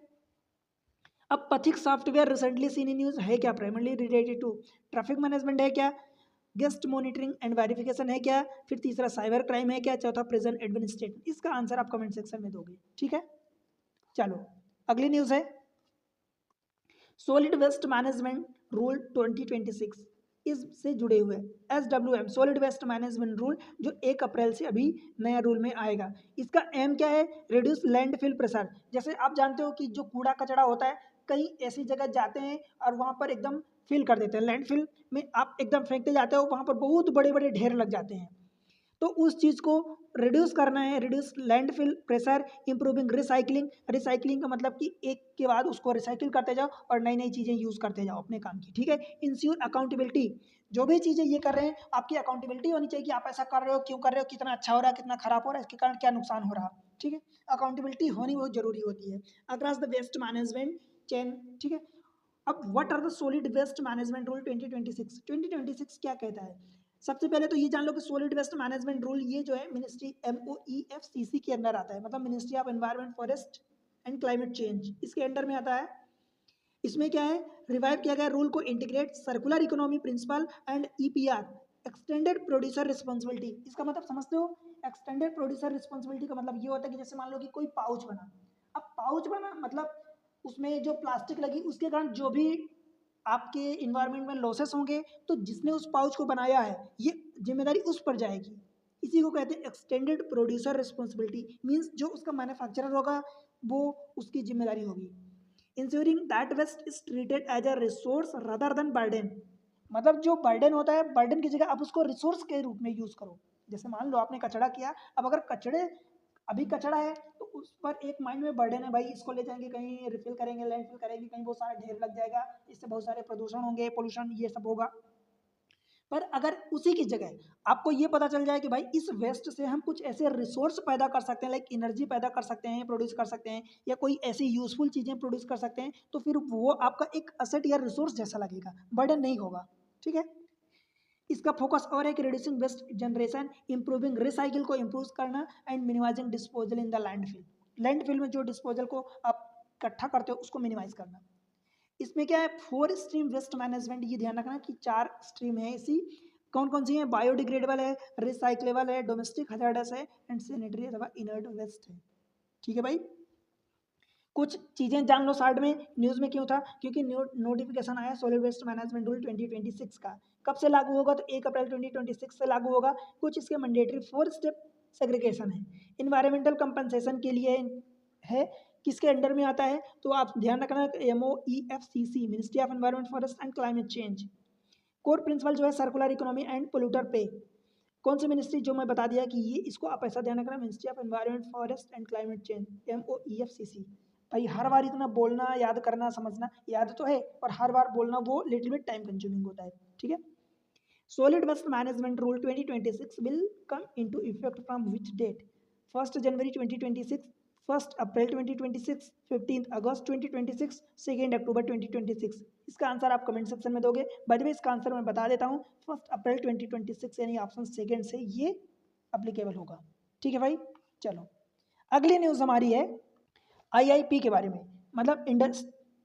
अब Pathik software recently seen in news है क्या? Primarily related to traffic management है क्या? गेस्ट मॉनिटरिंग एंड वेरिफिकेशन है क्या? फिर तीसरा साइबर क्राइम है क्या? चौथा प्रेजेंट एडमिनिस्ट्रेशन। इसका आंसर आप कमेंट सेक्शन में दोगे। ठीक है, चलो अगली न्यूज है सॉलिड वेस्ट मैनेजमेंट रूल 2026 इससे जुड़े हुए SWM solid waste management rule, जो 1 अप्रैल से अभी नया रूल में आएगा। इसका एम क्या है? Reduce landfill pressure. जैसे आप जानते हो कि जो कूड़ा कचरा होता है, कई ऐसी जगह जाते हैं और वहाँ पर एकदम फिल कर देते हैं, लैंडफिल में आप एकदम फेंकते जाते हो, वहाँ पर बहुत बड़े बड़े ढेर लग जाते हैं। तो उस चीज़ को रिड्यूस करना है, reduce landfill pressure, improving recycling. Recycling का मतलब कि एक के बाद उसको रिसाइकिल करते जाओ और नई नई चीज़ें यूज़ करते जाओ अपने काम की। ठीक है, इंश्योर अकाउंटेबिलिटी। जो भी चीज़ें ये कर रहे हैं, आपकी अकाउंटेबिलिटी होनी चाहिए कि आप ऐसा कर रहे हो, क्यों कर रहे हो, कितना अच्छा हो रहा है, कितना खराब हो रहा है, इसके कारण क्या नुकसान हो रहा है। ठीक है, अकाउंटेबिलिटी होनी बहुत जरूरी होती है across the waste management chain. ठीक है, अब what are the solid waste management rule 2026 क्या कहता है? सबसे पहले तो ये जान लो कि सॉलिड वेस्ट मैनेजमेंट रूल ये जो है मिनिस्ट्री MOEFCC के अंदर आता है, मतलब ministry of environment forest and climate change, इसके अंडर में आता है। इसमें क्या है? रिवाइव किया गया रूल को integrate circular economy principle and EPR extended producer responsibility. इसका मतलब समझते हो? एक्सटेंडेड प्रोड्यूसर रिस्पॉन्सिबिलिटी का मतलब ये होता है कि जैसे मान लो कि कोई पाउच बना, अब पाउच बना मतलब उसमें जो प्लास्टिक लगी उसके कारण जो भी आपके इन्वायरमेंट में लॉसेस होंगे, तो जिसने उस पाउच को बनाया है ये जिम्मेदारी उस पर जाएगी। इसी को कहते हैं एक्सटेंडेड प्रोड्यूसर रिस्पॉन्सिबिलिटी, मीन्स जो उसका मैन्युफैक्चरर होगा वो उसकी जिम्मेदारी होगी। Ensuring that waste is treated as a resource rather than burden. मतलब जो बर्डन होता है, बर्डन की जगह आप उसको रिसोर्स के रूप में यूज करो। जैसे मान लो आपने कचरा किया, अब अगर कचड़े अभी कचड़ा है तो उस पर एक माइंड में बर्डन है, भाई इसको ले जाएंगे कहीं रिफिल करेंगे, लैंडफिल करेंगे, कहीं बहुत सारा ढेर लग जाएगा, इससे बहुत सारे प्रदूषण होंगे, पोल्यूशन ये सब होगा। पर अगर उसी की जगह आपको ये पता चल जाए कि भाई इस वेस्ट से हम कुछ ऐसे रिसोर्स पैदा कर सकते हैं, लाइक एनर्जी पैदा कर सकते हैं, प्रोड्यूस कर सकते हैं, या कोई ऐसी यूजफुल चीज़ें प्रोड्यूस कर सकते हैं, तो फिर वो आपका एक असेट या रिसोर्स जैसा लगेगा, बर्डन नहीं होगा। ठीक है, इसका फोकस और है कि reducing waste generation, improving recycle को इंप्रूव करना and minimizing disposal in the landfill. Landfill में जो डिस्पोजल को आप इकट्ठा करते हो उसको मिनिमाइज करना। इसमें क्या है? 4 स्ट्रीम वेस्ट मैनेजमेंट, ये ध्यान रखना कि 4 स्ट्रीम है इसी। कौन कौन सी है? बायोडिग्रेडेबल है, रिसाइक्लेबल है, डोमेस्टिक हजार्डस है एंड सैनिटरी अथवा इनर्ट वेस्ट है। ठीक है भाई, कुछ चीज़ें जान लो साइड में। न्यूज़ में क्यों था? क्योंकि नोटिफिकेशन आया सॉलिड वेस्ट मैनेजमेंट रूल 2026 का। कब से लागू होगा? तो 1 अप्रैल 2026 से लागू होगा। कुछ इसके मैंडेटरी 4 स्टेप सेग्रीगेशन है। इन्वायरमेंटल कंपनसेशन के लिए है, किसके अंडर में आता है? तो आप ध्यान रखना MOEFCC ministry of environment forest and climate change. Core principle जो है सर्कुलर इकोनॉमी एंड पोल्यूटर पे। कौन सी मिनिस्ट्री? जो मैं बता दिया कि ये, इसको आप ऐसा ध्यान रखना, ministry of environment forest and climate change MOEFCC। भाई हर बार इतना बोलना, याद करना, समझना याद तो है, और हर बार बोलना वो लिटिल बिट टाइम कंज्यूमिंग होता है। ठीक है, solid waste management rule 2026 will come into effect from which date? 1 जनवरी 2026, 1 अप्रैल 2026, 15 अगस्त 2026, 2 अक्टूबर 2026। इसका आंसर आप कमेंट सेक्शन में दोगे। बाय द वे इसका आंसर मैं बता देता हूँ, 1 अप्रैल 2026 यानी ऑप्शन सेकेंड से ये अप्लीकेबल होगा। ठीक है भाई, चलो अगली न्यूज़ हमारी है IIP के बारे में। मतलब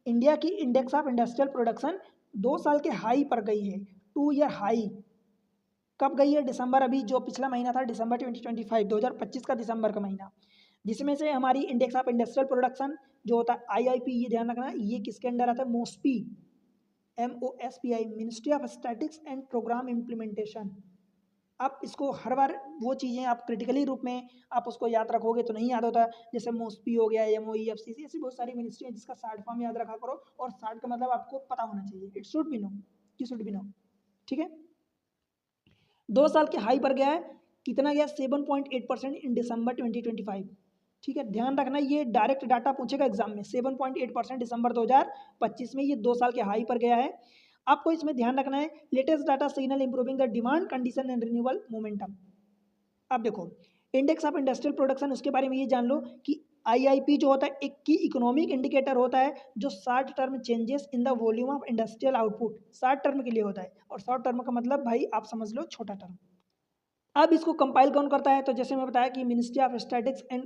इंडिया की इंडेक्स ऑफ इंडस्ट्रियल प्रोडक्शन 2 साल के हाई पर गई है, 2 ईयर हाई। कब गई है? दिसंबर, अभी जो पिछला महीना था दिसंबर 2025, 2025 का दिसंबर का महीना, जिसमें से हमारी इंडेक्स ऑफ इंडस्ट्रियल प्रोडक्शन जो होता है आईआईपी, ये ध्यान रखना ये किसके अंडर आता है? MoSPI, MOSPI, ministry of statistics and programme implementation. आप इसको हर बार वो चीज़ें आप क्रिटिकली रूप में आप उसको याद रखोगे तो नहीं याद होता, जैसे मोस्पी हो गया, MOEFCC, ऐसी बहुत सारी मिनिस्ट्री है जिसका शॉर्ट फॉर्म याद रखा करो, और शॉर्ट का मतलब आपको पता होना चाहिए, it should be know, you should be know, ठीक है। 2 साल के हाई पर गया है, कितना गया? 7.8% इन दिसंबर 2025, ठीक है। ध्यान रखना ये डायरेक्ट डाटा पूछेगा एग्जाम में, 7.8% दिसंबर 2025 में ये 2 साल के हाई पर गया है। आपको इसमें ध्यान रखना है, latest data signal improving the demand condition and renewal momentum. अब देखो इंडेक्स ऑफ इंडस्ट्रियल प्रोडक्शन, उसके बारे में ये जान लो कि आईआईपी जो होता है एक की इकोनॉमिक इंडिकेटर होता है जो short term changes in the volume of industrial output, short term के लिए होता है, और शॉर्ट टर्म का मतलब भाई आप समझ लो छोटा टर्म। अब इसको कंपाइल कौन करता है? तो जैसे मैं बताया कि ministry of statistics and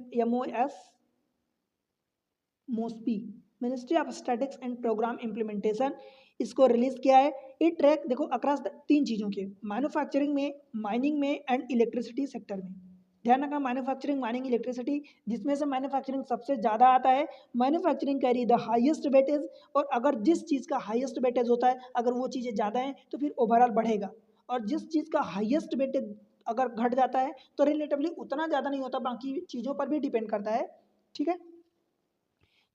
MoSPI, ministry of statistics and programme implementation, इसको रिलीज किया है। ये ट्रैक देखो अक्रॉस 3 चीज़ों के, मैन्युफैक्चरिंग में, माइनिंग में एंड इलेक्ट्रिसिटी सेक्टर में। ध्यान रखना मैन्युफैक्चरिंग, माइनिंग, इलेक्ट्रिसिटी, जिसमें से मैन्युफैक्चरिंग सबसे ज़्यादा आता है। Manufacturing carry the highest weightage, और अगर जिस चीज़ का हाईएस्ट वेटेज होता है अगर वो चीज़ें ज़्यादा हैं तो फिर ओवरऑल बढ़ेगा, और जिस चीज़ का हाईएस्ट वेटेज अगर घट जाता है तो रिलेटिवली उतना ज़्यादा नहीं होता, बाकी चीज़ों पर भी डिपेंड करता है, ठीक है।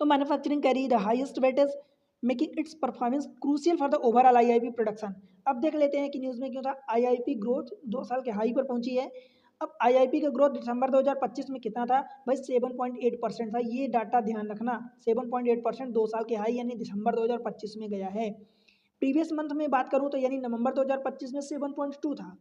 तो manufacturing carry the highest weightage making it's performance crucial for the overall IIP production. अब देख लेते हैं कि न्यूज़ में क्यों था, आईआईपी ग्रोथ 2 साल के हाई पर पहुंची है। अब आईआईपी का ग्रोथ दिसंबर 2025 में कितना था भाई? 7.8% था। ये डाटा ध्यान रखना, 7.8% 2 साल के हाई यानी दिसंबर 2025 में गया है। प्रीवियस मंथ में बात करूं तो यानी नवंबर 2025 में 7.2 था।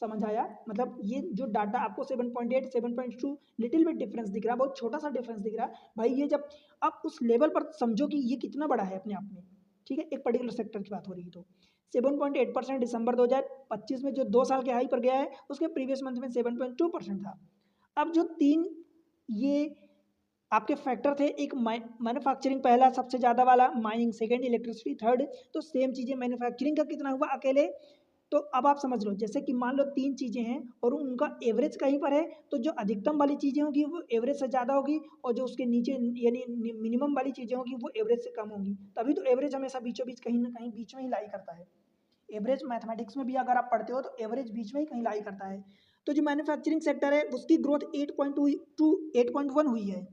समझ आया? मतलब ये जो डाटा आपको 7.8, 7.2 लिटिल बिट डिफरेंस दिख रहा है, बहुत छोटा सा डिफरेंस दिख रहा है भाई, ये जब आप उस लेवल पर समझो कि ये कितना बड़ा है अपने आप में, ठीक है, एक पर्टिकुलर सेक्टर की बात हो रही है। तो 7.8% दिसंबर 2025 में जो 2 साल के हाई पर गया है, उसके प्रीवियस मंथ में 7.2% था। अब जो 3 ये आपके फैक्टर थे, एक मैन्युफैक्चरिंग पहला सबसे ज़्यादा वाला, माइनिंग सेकेंड, इलेक्ट्रिसिटी थर्ड, तो सेम चीज़ें मैन्युफैक्चरिंग का कितना हुआ अकेले। तो अब आप समझ लो, जैसे कि मान लो 3 चीज़ें हैं और उनका एवरेज कहीं पर है, तो जो अधिकतम वाली चीज़ें होगी वो एवरेज से ज़्यादा होगी, और जो उसके नीचे यानी मिनिमम वाली चीज़ें होगी वो एवरेज से कम होंगी। तभी तो एवरेज हमेशा बीचों बीच कहीं ना कहीं बीच में ही लाई करता है। एवरेज मैथमेटिक्स में भी अगर आप पढ़ते हो तो एवरेज बीच में ही कहीं लाई करता है। तो जो मैन्युफैक्चरिंग सेक्टर है उसकी ग्रोथ 8.1 हुई है।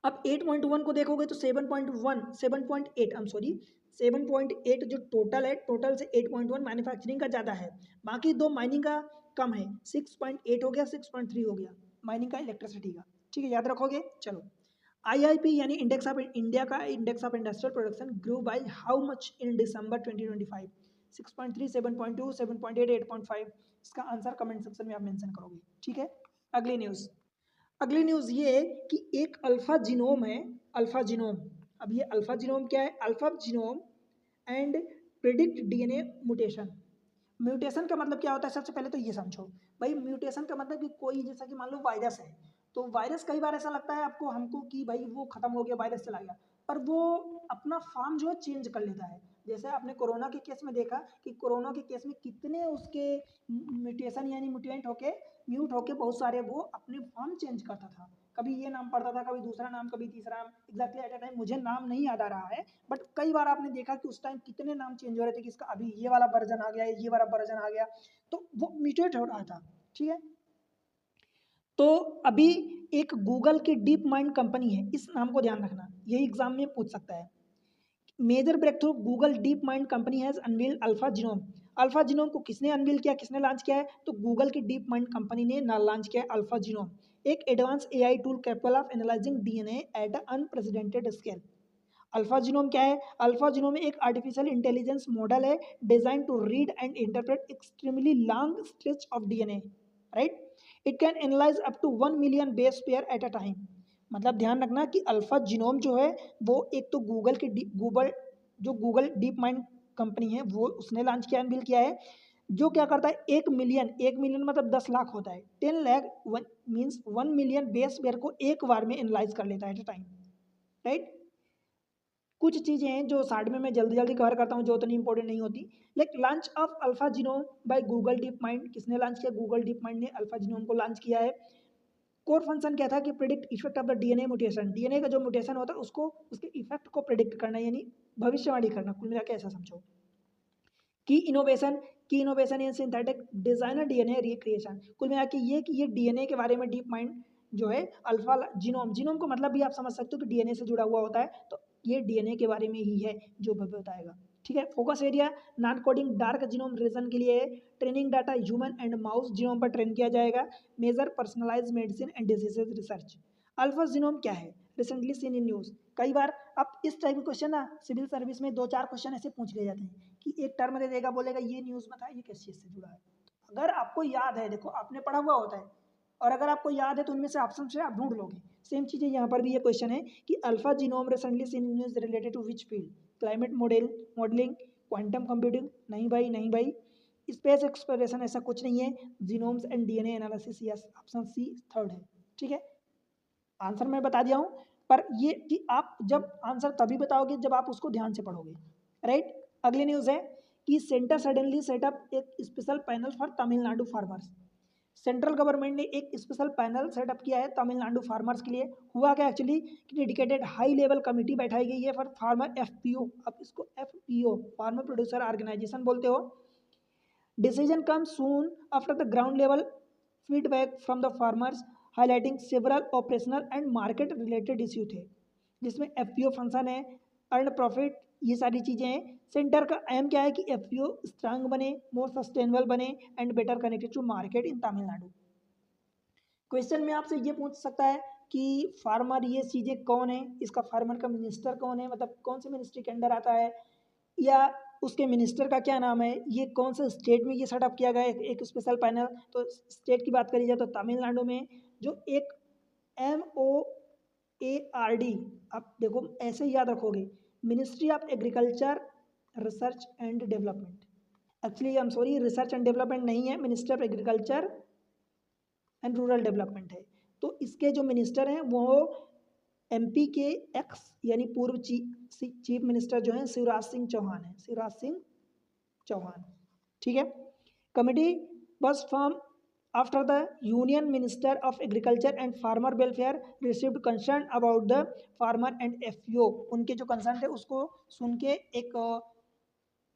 अब 8.1 को देखोगे तो 7.8 आई एम सॉरी 7.8 जो टोटल है, टोटल से 8.1 मैन्युफैक्चरिंग का ज़्यादा है, बाकी 2 माइनिंग का कम है, 6.8 हो गया, 6.3 हो गया माइनिंग का, इलेक्ट्रिसिटी का, ठीक है, याद रखोगे। चलो आईआईपी यानी इंडेक्स ऑफ इंडिया का index of industrial production grow by how much in दिसंबर 2025? 6.3, 7.2, 7.8, 8.5। इसका आंसर कमेंट सेक्शन में आप मेंशन करोगे, ठीक है। अगली न्यूज़, अगली न्यूज़ ये है कि एक अल्फा जीनोम है, अल्फा जीनोम। अब ये अल्फा जीनोम क्या है? Alpha genome and predict DNA mutation. Mutation का मतलब क्या होता है? सबसे पहले तो ये समझो भाई, म्यूटेशन का मतलब कि कोई, जैसा कि मान लो वायरस है, तो वायरस कई बार ऐसा लगता है आपको, हमको कि भाई वो खत्म हो गया, वायरस चला गया, पर वो अपना फॉर्म जो है चेंज कर लेता है। जैसे आपने कोरोना के केस में देखा कि कोरोना के केस में कितने उसके म्यूटेशन यानी म्यूटेंट होके, म्यूट होके बहुत सारे वो अपने फॉर्म चेंज करता था, कभी ये नाम पढ़ता था, कभी दूसरा नाम, कभी तीसरा नाम, एग्जैक्टली एट अ टाइम मुझे नाम नहीं याद आ रहा है, बट कई बार आपने देखा कि उस टाइम कितने नाम चेंज हो रहे थे कि इसका अभी ये वाला वर्जन आ गया, ये वाला वर्जन आ गया, तो वो म्यूटेट हो रहा था, ठीक है। तो अभी एक गूगल की डीप माइंड कंपनी है, इस नाम को ध्यान रखना, यही एग्जाम में पूछ सकता है। Major breakthrough Google DeepMind company has unveiled AlphaGenome. AlphaGenome को किसने अनवील किया, किसने लॉन्च किया है? तो गूगल की डीप माइंड कंपनी ने लॉन्च किया है अल्फा जीनोम, एक advance AI tool capable of analysing DNA at unprecedented scale. AlphaGenome क्या है? अल्फा जीनोम एक आर्टिफिशियल इंटेलिजेंस मॉडल है design to read and interpret extremely long stretch of DNA, right. It can analyse up to 1 million base pair at a time. मतलब ध्यान रखना कि alpha genome जो है वो एक तो गूगल डीप माइंड कंपनी है वो उसने लॉन्च किया, अनवील किया है, जो क्या करता है 1 मिलियन मतलब 10 लाख होता है, 10 lakh means 1 million base pair को एक बार में एनालाइज कर लेता है एट अ टाइम, राइट। कुछ चीज़ें हैं जो साइड में मैं जल्दी जल्दी कवर करता हूँ, जो उतनी इंपॉर्टेंट नहीं होती। Like launch of alpha genome by Google deep mind, किसने लॉन्च किया? गूगल डीप माइंड ने अल्फा जीनोम को लॉन्च किया है। कोर फंक्शन क्या था कि predict effect of the DNA mutation, DNA का जो म्यूटेशन होता है उसको, उसके इफेक्ट को प्रिडिक्ट करना, यानी भविष्यवाणी करना, कुल मिला के ऐसा समझो। की innovation in synthetic designer DNA recreation, कुल मिला के ये कि ये डीएनए के बारे में डीप माइंड जो है अल्फा जीनोम, जीनोम को मतलब भी आप समझ सकते हो कि डीएनए से जुड़ा हुआ होता है, तो ये डीएनए के बारे में ही है जो भव्य बताएगा। ठीक है, focus area non coding dark genome region के लिए है। Training data human and mouse genome पर ट्रेन किया जाएगा। Major personalise medicine and diseases research. AlphaGenome क्या है? Recently seen in news. कई बार आप इस टाइप के क्वेश्चन ना सिविल सर्विस में 2-4 क्वेश्चन ऐसे पूछ ले जाते हैं कि एक टर्म दे देगा, बोलेगा ये न्यूज़ बता, ये किस चीज़ से जुड़ा है। अगर आपको याद है, देखो आपने पढ़ा हुआ होता है, और अगर आपको याद है तो उनमें से ऑप्शन से आप ढूंढ लोगे। सेम चीज़ें यहाँ पर भी ये क्वेश्चन है कि AlphaGenome recently seen in news related to which field? Climate modelling, quantum computing? नहीं भाई, नहीं भाई। स्पेस एक्सप्लोरेशन, ऐसा कुछ नहीं है। Genomes and DNA analysis, yes, option C third है। ठीक है, आंसर मैं बता दिया हूँ, पर ये कि आप जब आंसर तभी बताओगे जब आप उसको ध्यान से पढ़ोगे, राइट। अगली न्यूज़ है कि सेंटर सडनली सेटअप एक special panel for Tamil Nadu farmers. Central government ने एक स्पेशल पैनल सेटअप किया है तमिलनाडु फार्मर्स के लिए। हुआ क्या एक्चुअली कि डेडिकेटेड हाई लेवल कमेटी बैठाई गई है फॉर फार्मर, एफपीओ, अब इसको एफपीओ फार्मर प्रोड्यूसर ऑर्गेनाइजेशन बोलते हो। Decision comes soon after the ground level feedback from the farmers highlighting several operational and market related issue थे, जिसमें एफपीओ फंक्शन है, अर्न प्रॉफिट, ये सारी चीज़ें हैं। सेंटर का एम क्या है कि एफपीओ स्ट्रांग बने, मोर सस्टेनेबल बने and better connected to market in Tamil Nadu. Question में आपसे ये पूछ सकता है कि फार्मर ये चीज़ें कौन है, इसका फार्मर का मिनिस्टर कौन है, मतलब कौन से मिनिस्ट्री के अंडर आता है, या उसके मिनिस्टर का क्या नाम है, ये कौन से स्टेट में ये सेटअप किया गया है एक स्पेशल पैनल। तो स्टेट की बात करी जाए तो तमिलनाडु में जो एक MOARD, आप देखो ऐसे ही याद रखोगे, ministry of agriculture research and development. Actually I am sorry, research and development नहीं है, ministry of agriculture and rural development है। तो इसके जो मिनिस्टर हैं वो एमपी के एक्स यानी पूर्व चीफ मिनिस्टर जो हैं शिवराज सिंह चौहान है, शिवराज सिंह चौहान। ठीक है, committee was formed after the union minister of agriculture and farmer welfare received concern about the farmer and FPO, उनके जो कंसर्न थे उसको सुन के एक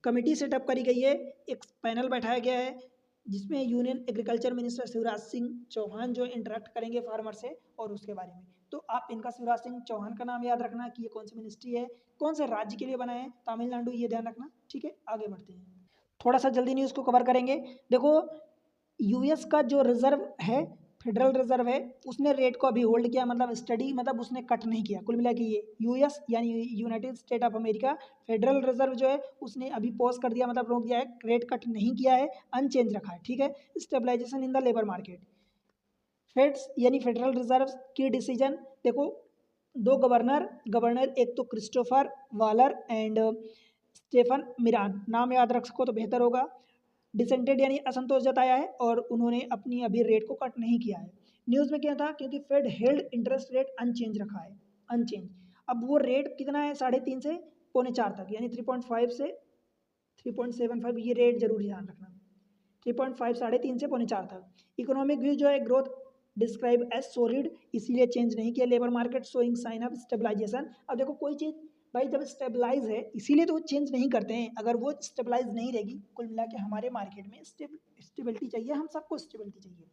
कमेटी सेटअप करी गई है, एक पैनल बैठाया गया है जिसमें union agriculture minister Shivraj Singh Chouhan जो इंटरेक्ट करेंगे फार्मर से और उसके बारे में। तो आप इनका शिवराज सिंह चौहान का नाम याद रखना कि ये कौन सी मिनिस्ट्री है, कौन से राज्य के लिए बना है, तमिलनाडु, ये ध्यान रखना। ठीक है, आगे बढ़ते हैं, थोड़ा सा जल्दी न्यूज़ को कवर करेंगे। देखो यूएस का जो रिजर्व है, फेडरल रिजर्व है, उसने रेट को अभी होल्ड किया, मतलब स्टडी, मतलब उसने कट नहीं किया। कुल मिला के ये यूएस यानी United state of America federal reserve जो है उसने अभी पॉज कर दिया, मतलब रोक दिया है, रेट कट नहीं किया है, अनचेंज रखा है। ठीक है, stabilisation in the labour market. Fed's यानी फेडरल रिजर्व की डिसीजन, देखो दो गवर्नर एक तो Christopher Waller and Stephen Miran, नाम याद रख सको तो बेहतर होगा। डिसेंटेड यानी असंतोष जताया है और उन्होंने अपनी अभी रेट को कट नहीं किया है। न्यूज़ में क्या था, क्योंकि Fed held interest rate unchanged रखा है, अनचेंज। अब वो रेट कितना है, 3.5 से 3.25 तक, यानी 3.5 से 3.75, ये रेट जरूर ध्यान रखना। 3.5, 3.5 से 3.25 तक। इकोनॉमिक व्यू जो है ग्रोथ डिस्क्राइब एज सॉलिड, इसीलिए चेंज नहीं किया। Labour market showing sign of stabilisation. अब देखो कोई चीज़ भाई जब स्टेबलाइज है इसीलिए तो वो चेंज नहीं करते हैं, अगर वो स्टेबलाइज नहीं रहेगी, कुल मिला के हमारे मार्केट में स्टेबिलिटी चाहिए, हम सबको स्टेबिलिटी चाहिए।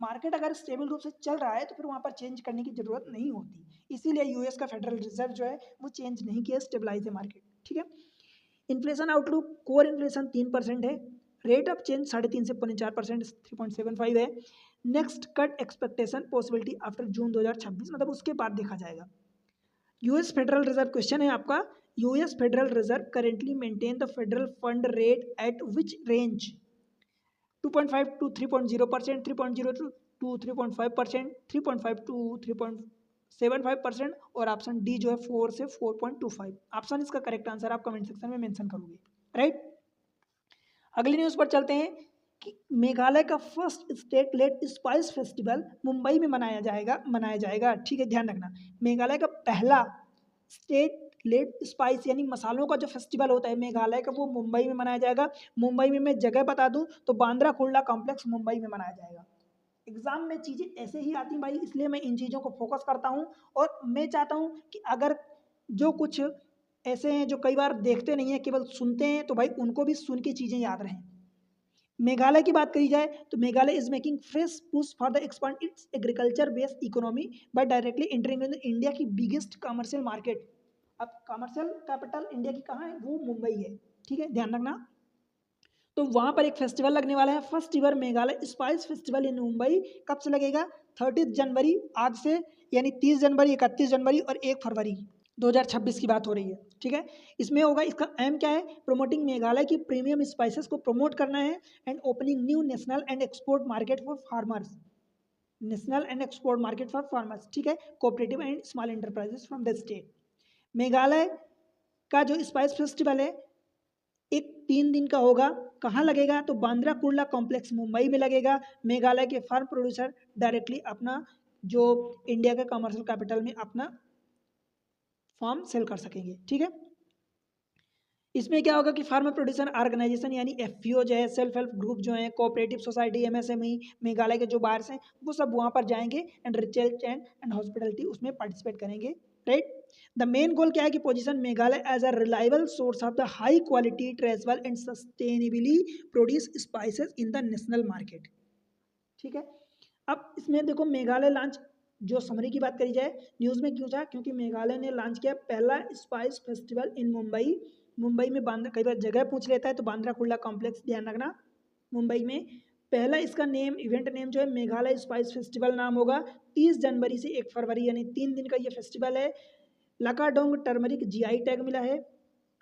मार्केट अगर स्टेबल रूप से चल रहा है तो फिर वहाँ पर चेंज करने की जरूरत नहीं होती, इसीलिए यूएस का फेडरल रिजर्व जो है वो चेंज नहीं किया, स्टेबलाइज है मार्केट। ठीक है, इन्फ्लेशन आउटलुक, कोर इन्फ्लेशन 3% है, रेट ऑफ चेंज 3.5 से 4.25%, 3.75 है। Next cut expectation possibility after June 2026, मतलब उसके बाद देखा जाएगा। यूएस फेडरल रिजर्व क्वेश्चन है आपका, US federal reserve currently maintain the federal fund rate at which range? 2.5 to 3.0%, 3.0 to 3.5%, 3.5 to 3.75%, और ऑप्शन डी जो है 4 से 4.25। ऑप्शन इसका करेक्ट आंसर आप कमेंट सेक्शन में मेंशन करोगे, राइट। अगली न्यूज़ पर चलते हैं कि मेघालय का first state lead spice festival Mumbai में मनाया जाएगा। ठीक है, ध्यान रखना, मेघालय का पहला स्टेट लेट स्पाइस यानी मसालों का जो फेस्टिवल होता है मेघालय का, वो मुंबई में मनाया जाएगा। मुंबई में मैं जगह बता दूं तो बांद्रा कुर्ला कॉम्प्लेक्स मुंबई में मनाया जाएगा। एग्जाम में चीज़ें ऐसे ही आती भाई, इसलिए मैं इन चीज़ों को फोकस करता हूँ। और मैं चाहता हूँ कि अगर जो कुछ ऐसे हैं जो कई बार देखते नहीं है, केवल सुनते हैं, तो भाई उनको भी सुन के चीज़ें याद रहें। मेघालय की बात करी जाए तो Meghalaya is making fresh push for the expand it's agriculture based economy bye directly entering in India की बिगेस्ट कमर्शियल मार्केट। अब कमर्शियल कैपिटल इंडिया की कहाँ है, वो मुंबई है, ठीक है, ध्यान रखना। तो वहां पर एक फेस्टिवल लगने वाला है, first ईवर Meghalaya spice festival in Mumbai. कब से लगेगा, 30 जनवरी आज से, यानी 30 जनवरी, 31 जनवरी और 1 फरवरी 2026 की बात हो रही है, ठीक है। इसमें होगा, इसका एम क्या है, प्रोमोटिंग मेघालय की प्रीमियम स्पाइसेस को प्रमोट करना है and opening new national and export market for farmers, national and export market for farmers, ठीक है, cooperative and small enterprises from the state. Meghalaya का जो स्पाइस फेस्टिवल है एक 3 दिन का होगा। कहाँ लगेगा, तो बांद्रा कुर्ला कॉम्प्लेक्स मुंबई में लगेगा। मेघालय के फार्म प्रोड्यूसर डायरेक्टली अपना जो इंडिया के कमर्शियल कैपिटल में अपना फार्म सेल कर सकेंगे, ठीक है। इसमें क्या होगा कि फार्मर प्रोड्यूसर ऑर्गेनाइजेशन यानी एफपीओ जो है, सेल्फ हेल्प ग्रुप जो है, कोऑपरेटिव सोसाइटी, एमएसएमई, मेघालय के जो बायर्स हैं वो सब वहाँ पर जाएंगे एंड रिसर्च एंड हॉस्पिटलिटी उसमें पार्टिसिपेट करेंगे, राइट। द मेन गोल क्या है कि position Meghalaya as a reliable source of the high quality traceable and sustainably produce spices in the national market, ठीक है। अब इसमें देखो मेघालय लॉन्च, जो समरी की बात करी जाए, न्यूज़ में क्यों था, क्योंकि मेघालय ने लॉन्च किया पहला spice festival in Mumbai. Mumbai में बांद्रा, कई बार जगह पूछ लेता है तो बांद्रा कुर्ला कॉम्प्लेक्स ध्यान रखना, मुंबई में। पहला इसका नेम, इवेंट नेम जो है मेघालय स्पाइस फेस्टिवल नाम होगा। 30 जनवरी से 1 फरवरी यानी 3 दिन का ये फेस्टिवल है। लकाडोंग टर्मरिक जीआई टैग मिला है,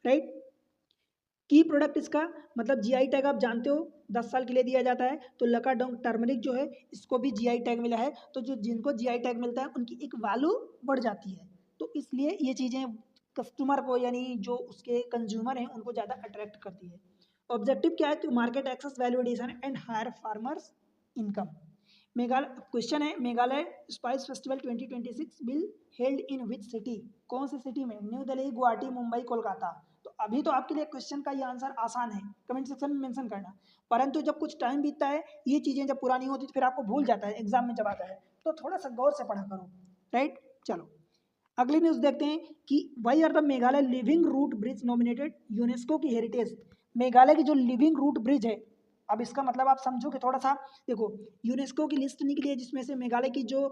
राइट। की प्रोडक्ट इसका, मतलब जीआई टैग आप जानते हो 10 साल के लिए दिया जाता है, तो लकाडोंग टर्मरिक जो है इसको भी जीआई टैग मिला है। तो जो जिनको जीआई टैग मिलता है उनकी एक वैल्यू बढ़ जाती है, तो इसलिए ये चीज़ें कस्टमर को यानी जो उसके कंज्यूमर हैं उनको ज़्यादा अट्रैक्ट करती है। ऑब्जेक्टिव क्या है, तो market access, value addition and higher farmers income. Meghalaya, question है, Meghalaya spice festival 2026 will held in which city, कौन सी सिटी में, न्यू दिल्ली, गुवाहाटी, मुंबई, कोलकाता। तो अभी तो आपके लिए क्वेश्चन का ये आंसर आसान है, कमेंट सेक्शन में मेंशन करना, परंतु जब कुछ टाइम बीतता है, ये चीज़ें जब पुरानी होती तो फिर आपको भूल जाता है एग्जाम में जब आता है, तो थोड़ा सा गौर से पढ़ा करो, राइट। चलो अगली न्यूज़ देखते हैं कि why are the Meghalaya living root bridge nominated UNESCO की हेरिटेज। मेघालय की जो लिविंग रूट ब्रिज है, अब इसका मतलब आप समझो कि थोड़ा सा देखो, यूनेस्को की लिस्ट निकली है जिसमें से मेघालय की जो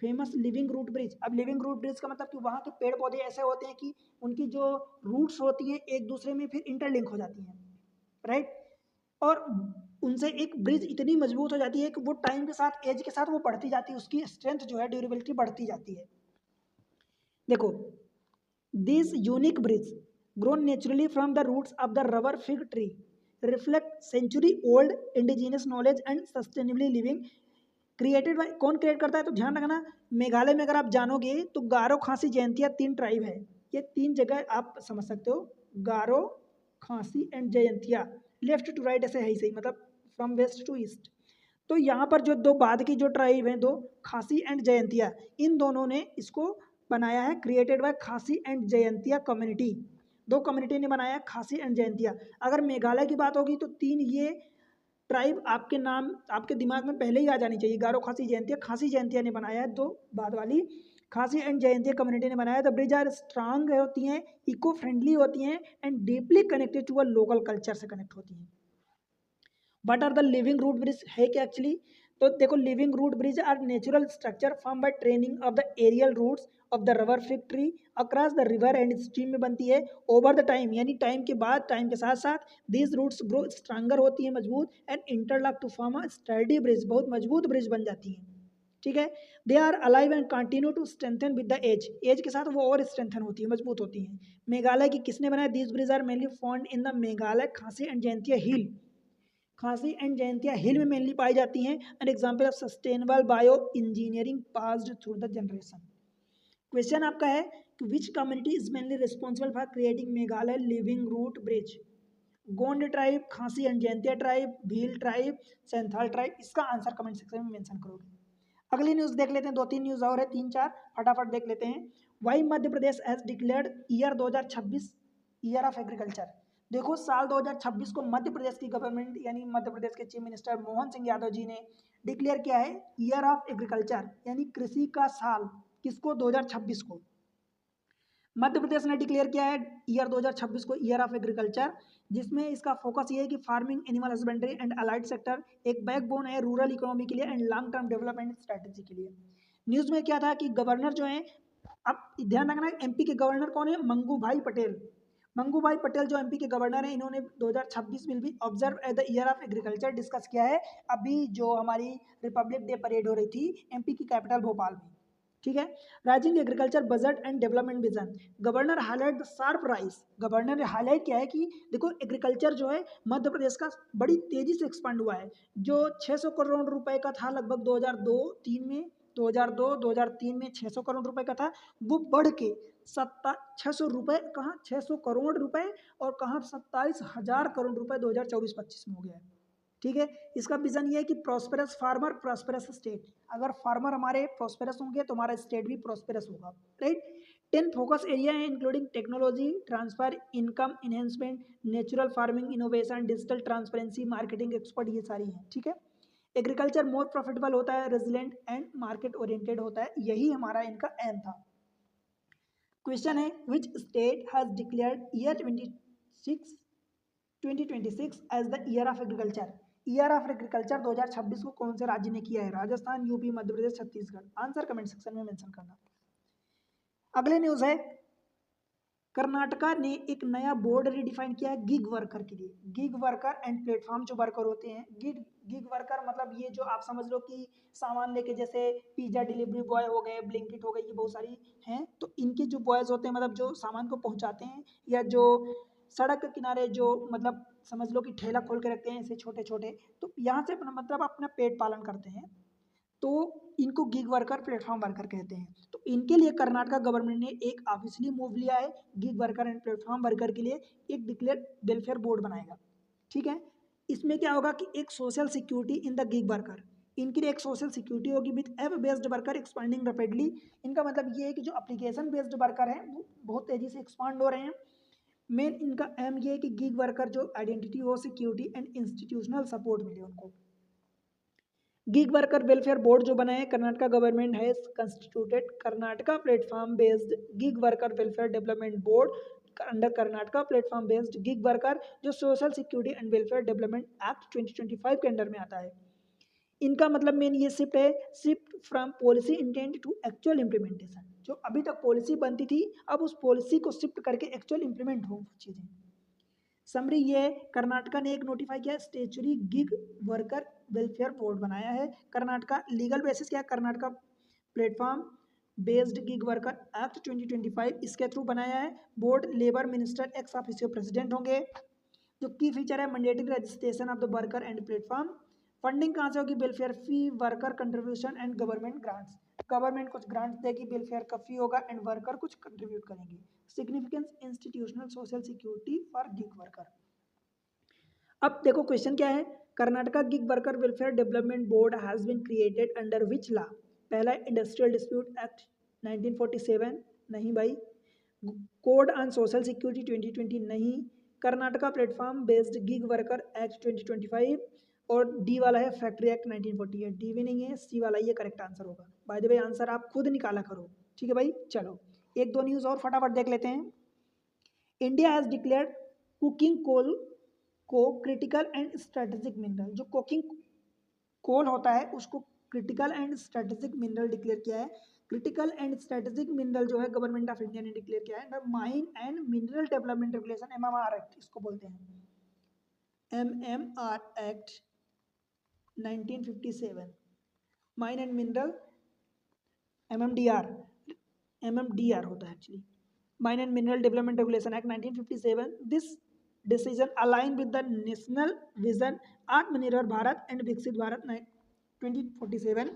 फेमस लिविंग रूट ब्रिज, अब लिविंग रूट ब्रिज का मतलब कि वहाँ के पेड़ पौधे ऐसे होते हैं कि उनकी जो रूट्स होती है एक दूसरे में फिर इंटरलिंक हो जाती हैं, राइट। और उनसे एक ब्रिज इतनी मजबूत हो जाती है कि वो टाइम के साथ, एज के साथ वो बढ़ती जाती है, उसकी स्ट्रेंथ जो है, ड्यूरेबिलिटी बढ़ती जाती है। देखो, this unique bridge grown naturally from the roots of the rubber fig tree reflect century old indigenous knowledge and sustainably living created by, कौन क्रिएट करता है, तो ध्यान रखना मेघालय में अगर आप जानोगे तो गारो, खासी, जयंतिया 3 ट्राइब है। ये 3 जगह आप समझ सकते हो, Garo, Khasi and Jaintia, left to right ऐसे है ही सही, मतलब फ्रॉम वेस्ट टू ईस्ट। तो यहाँ पर जो दो बाद की जो ट्राइब हैं, दो खासी एंड जयंतिया, इन दोनों ने इसको बनाया है, क्रिएटेड बाय खासी एंड जयंतिया कम्युनिटी। दो कम्युनिटी ने बनाया खासी एंड जयंतिया। अगर मेघालय की बात होगी तो 3 ये ट्राइब आपके नाम, आपके दिमाग में पहले ही आ जानी चाहिए, गारो, खासी, जयंतिया। खासी जयंतिया ने बनाया है, दो बाद वाली खासी एंड जयंतिया कम्युनिटी ने बनाया है। द ब्रिज आर स्ट्रांग होती हैं, इको फ्रेंडली होती हैं and deeply connected to a local culture से कनेक्ट होती हैं। What are the living root bridge है क्या एक्चुअली, तो देखो living root bridge are natural structure form by training of the aerial roots of the rubber fig tree across the river and stream में बनती है over the time, यानी time के बाद, टाइम के साथ साथ दीज रूट्स ग्रो स्ट्रांगर होती है, मजबूत and interlock to form a sturdy bridge, बहुत मजबूत ब्रिज बन जाती है, ठीक है। They are alive and continue to strengthen with the age, age के साथ वो और स्ट्रेंथन होती है, मजबूत होती है। मेघालय की किसने बनाया, these bridge are mainly found in the Meghalaya Khasi and Jaintia हिल, खासी एंड जयंतिया हिल में मेनली पाई जाती हैं। An example of sustainable bioengineering passed through the generation. Question आपका है कि which community is mainly responsible for creating Meghalaya living root bridge, Gond tribe, Khasi and Jaintia tribe, Bhil tribe, Santhal tribe. इसका answer comment section में mention करोगे। अगली न्यूज़ देख लेते हैं, 2-3 न्यूज़ और है, 3-4 फटाफट देख लेते हैं। Why Madhya Pradesh has declared year 2026 year of agriculture. देखो साल 2026 को मध्य प्रदेश की गवर्नमेंट यानी मध्य प्रदेश के चीफ मिनिस्टर मोहन सिंह यादव जी ने डिक्लेयर किया है ईयर ऑफ एग्रीकल्चर यानी कृषि का साल। किसको? 2026 को मध्य प्रदेश ने डिक्लेयर किया है ईयर 2026 को ईयर ऑफ एग्रीकल्चर, जिसमें इसका फोकस ये है कि farming, animal husbandry and allied sector एक बैकबोन है रूरल इकोनॉमी के लिए and long term development strategy के लिए। न्यूज में क्या था कि गवर्नर जो है, अब ध्यान रखना, एमपी के गवर्नर कौन है? मंगू भाई पटेल। मंगू भाई पटेल जो एमपी के गवर्नर हैं, इन्होंने 2026 will be observe at the year of agriculture discuss किया है अभी जो हमारी रिपब्लिक डे परेड हो रही थी एमपी की कैपिटल भोपाल में। ठीक है। Rising agriculture budget and development vision, governor highlight the sharp rise. Governor ने हाईलाइट किया है कि देखो एग्रीकल्चर जो है मध्य प्रदेश का बड़ी तेजी से एक्सपांड हुआ है। जो 600 करोड़ रुपए का था लगभग 2002-3 में, 2002-2003 में 600 करोड़ रुपए का था, वो बढ़ के 600 रुपए कहाँ 600 करोड़ रुपए और कहाँ 27,000 करोड़ रुपए 2024-25 में हो गया है। ठीक है। इसका विजन ये है कि प्रॉस्पेरस फार्मर प्रॉस्पेरस स्टेट। अगर फार्मर हमारे प्रॉस्पेरस होंगे तो हमारा स्टेट भी प्रॉस्पेरस होगा। राइट। 10 फोकस एरिया है including technology transfer, income enhancement, natural farming innovation, digital transparency, marketing expert, ये सारी हैं। ठीक है। एग्रीकल्चर मोर प्रॉफिटेबल होता है, रेजिलेंट एंड मार्केट ओरिएंटेड होता है, यही हमारा इनका एम था। क्वेश्चन है which state has declared year 2026 as the year of agriculture. Year of agriculture 2026 को कौन से राज्य ने किया है? Rajasthan, UP, Madhya Pradesh, Chhattisgarh. Answer comment section में मेंशन करना। अगले न्यूज है कर्नाटका ने एक नया बोर्ड रिडिफाइन किया है गिग वर्कर के लिए। गिग वर्कर एंड प्लेटफॉर्म जो वर्कर होते हैं, गिग वर्कर मतलब ये जो आप समझ लो कि सामान लेके, जैसे पिज्जा डिलीवरी बॉय हो गए, ब्लिंकिट हो गए, ये बहुत सारी हैं, तो इनके जो बॉयज होते हैं मतलब जो सामान को पहुंचाते हैं, या जो सड़क के किनारे जो मतलब समझ लो कि ठेला खोल के रखते हैं ऐसे छोटे छोटे, तो यहाँ से अपना मतलब अपना पेट पालन करते हैं, तो इनको गिग वर्कर प्लेटफॉर्म वर्कर कहते हैं। तो इनके लिए कर्नाटका गवर्नमेंट ने एक ऑफिशियली मूव लिया है, gig worker and platform worker के लिए एक डिक्लेयर वेलफेयर बोर्ड बनाएगा। ठीक है। इसमें क्या होगा कि एक social security in the gig worker, इनके लिए एक सोशल सिक्योरिटी होगी with app based worker expanding rapidly. इनका मतलब ये है कि जो एप्लीकेशन बेस्ड वर्कर हैं वो बहुत तेजी से एक्सपांड हो रहे हैं। मेन इनका एम ये है कि गिग वर्कर जो आइडेंटिटी हो, सिक्योरिटी एंड इंस्टीट्यूशनल सपोर्ट मिले उनको। गिग वर्कर वेलफेयर बोर्ड जो बना है कर्नाटका गवर्नमेंट है constituted Karnataka platform based gig worker welfare development board under Karnataka platform based gig worker, जो social security and welfare development act 2025 के अंडर में आता है। इनका मतलब मेन ये शिफ्ट है, shift from policy intent to actual implementation. जो अभी तक पॉलिसी बनती थी अब उस पॉलिसी को शिफ्ट करके एक्चुअल इम्प्लीमेंट हो चीज़ें। समरी ये है, कर्नाटका ने एक नोटिफाई किया statutory gig worker welfare board बनाया है। कर्नाटका लीगल बेसिस क्या है? Karnataka platform based gig worker act 2025 इसके थ्रू बनाया है। Board labour minister ex officio president होंगे। जो की फीचर है mandatory registration of the worker and platform. Funding कहाँ से होगी? Welfare fee, worker contribution and government grants. Government कुछ ग्रांट्स देगी, वेलफेयर का फी होगा एंड वर्कर कुछ कंट्रीब्यूट करेंगे। Significance institutional social security for gig worker. अब देखो क्वेश्चन क्या है, Karnataka gig worker welfare development board has been created under which law? पहला इंडस्ट्रियल डिस्प्यूट एक्ट 1947, नहीं भाई। कोड ऑन सोशल सिक्योरिटी 2020, नहीं। Karnataka platform based gig worker act 2025, और D वाला है फैक्ट्री एक्ट 1948। डी भी नहीं है, सी वाला ये करेक्ट आंसर होगा। बाय द वे आंसर आप खुद निकाला करो। ठीक है भाई, चलो एक दो न्यूज़ और फटाफट देख लेते हैं। India has declared cooking coal को क्रिटिकल एंड स्ट्रेटेजिक मिनरल। जो कुकिंग कोल होता है उसको critical and strategic mineral declare किया है। क्रिटिकल एंड स्ट्रेटेजिक मिनरल जो है गवर्नमेंट ऑफ इंडिया ने डिक्लेयर किया है। Mine and mineral development regulation MMR act इसको बोलते हैं, MMR act 1957। Mine and mineral MMDR होता है actually, mine and mineral development regulation act 1957। This decision align with the national vision Aatmanirbhar Bharat and Viksit Bharat 2047।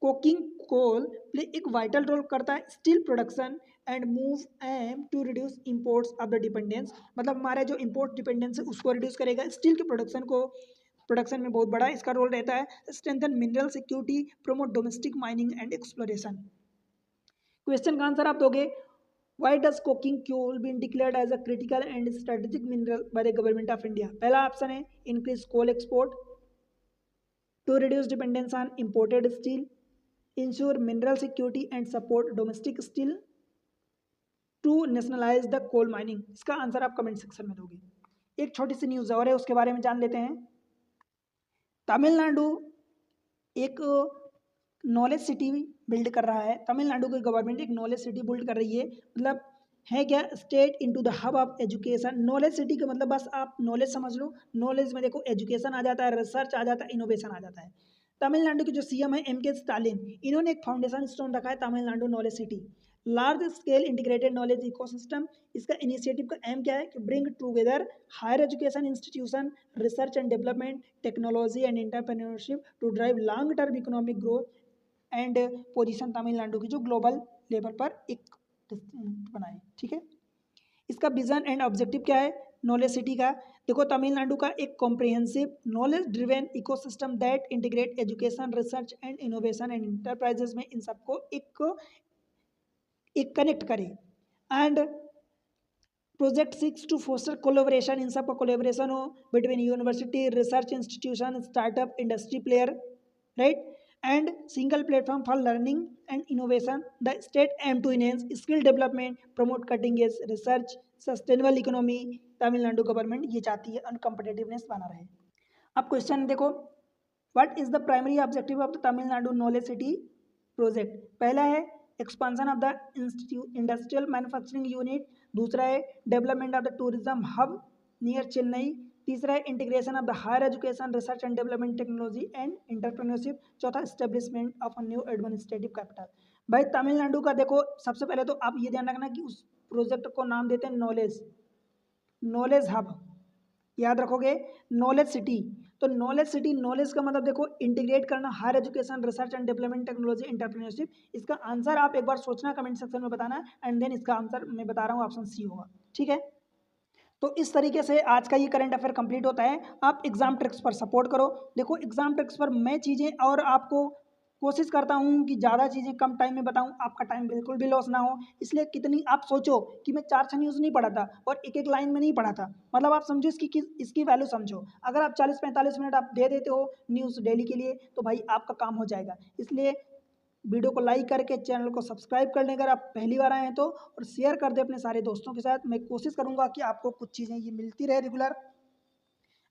Coking coal play एक vital role करता है steel production and move aim to reduce imports of the dependence. मतलब हमारे जो import dependence है उसको reduce करेगा, steel के प्रोडक्शन को प्रोडक्शन में बहुत बड़ा इसका रोल रहता है। Strengthen mineral security, promote domestic mining and exploration. Question का आंसर आप दोगे, why does coking coal been declared as a critical and strategic mineral by the government of India? पहला ऑप्शन है increase coal export, to reduce dependence on imported steel, ensure mineral security and support domestic steel, to nationalise the coal mining. इसका answer आप comment section में दोगे। एक छोटी सी news और है, उसके बारे में जान लेते हैं। तमिलनाडु एक नॉलेज सिटी बिल्ड कर रहा है। तमिलनाडु की गवर्नमेंट एक नॉलेज सिटी बिल्ड कर रही है। मतलब है क्या, state into the hub of education. Knowledge city का मतलब बस आप नॉलेज समझ लो। नॉलेज में देखो एजुकेशन आ जाता है, रिसर्च आ जाता है, इनोवेशन आ जाता है। तमिलनाडु के जो सीएम है एम के स्टालिन, इन्होंने एक फाउंडेशन स्टोन रखा है Tamil Nadu knowledge city, large scale integrated knowledge ecosystem. इसका इनिशिएटिव का एम क्या है कि bring together higher education institution, research and development, technology and entrepreneurship to drive long term economic growth and position Tamil Nadu की जो ग्लोबल लेवल पर एक बनाए। ठीक है, इसका विजन एंड ऑब्जेक्टिव क्या है नॉलेज सिटी का? देखो तमिलनाडु का एक comprehensive knowledge driven ecosystem that integrate education, research and innovation and enterprises में इन सबको एक कनेक्ट करे। And project six to foster collaboration, इन सबका कोलेबोरेशन हो between university, research institution, startup, industry player, right, and single platform for learning and innovation. The state aim to enhance skill development, promote cutting edge research, sustainable economy. Tamil Nadu government ये चाहती है और competitiveness बना रहे। अब question देखो, what is the primary objective of the Tamil Nadu knowledge city project? पहला है expansion of the industrial manufacturing unit, दूसरा है development of the tourism hub near Chennai, तीसरा है integration of the higher education, research and development, technology and entrepreneurship, चौथा establishment of a new administrative capital. भाई तमिलनाडु का देखो, सबसे पहले तो आप ये ध्यान रखना कि उस प्रोजेक्ट को नाम देते हैं नॉलेज हब, याद रखोगे नॉलेज सिटी। तो नॉलेज सिटी, नॉलेज का मतलब देखो इंटीग्रेट करना higher education, research and development, technology, entrepreneurship. इसका आंसर आप एक बार सोचना, कमेंट सेक्शन में बताना, एंड देन इसका आंसर मैं बता रहा हूँ, ऑप्शन सी होगा। ठीक है, तो इस तरीके से आज का ये करंट अफेयर कंप्लीट होता है। आप एग्जाम ट्रिक्स पर सपोर्ट करो। देखो एग्जाम ट्रिक्स पर मैं चीज़ें और आपको कोशिश करता हूँ कि ज़्यादा चीज़ें कम टाइम में बताऊँ, आपका टाइम बिल्कुल भी लॉस ना हो। इसलिए कितनी आप सोचो कि मैं 4-6 न्यूज़ नहीं पढ़ा था और एक एक लाइन में नहीं पढ़ा था, मतलब आप समझो इसकी वैल्यू समझो। अगर आप 40-45 मिनट आप दे देते हो न्यूज़ डेली के लिए तो भाई आपका काम हो जाएगा। इसलिए वीडियो को लाइक करके चैनल को सब्सक्राइब कर लें अगर आप पहली बार आए हैं तो, और शेयर कर दें अपने सारे दोस्तों के साथ। मैं कोशिश करूंगा कि आपको कुछ चीज़ें ये मिलती रहे रेगुलर।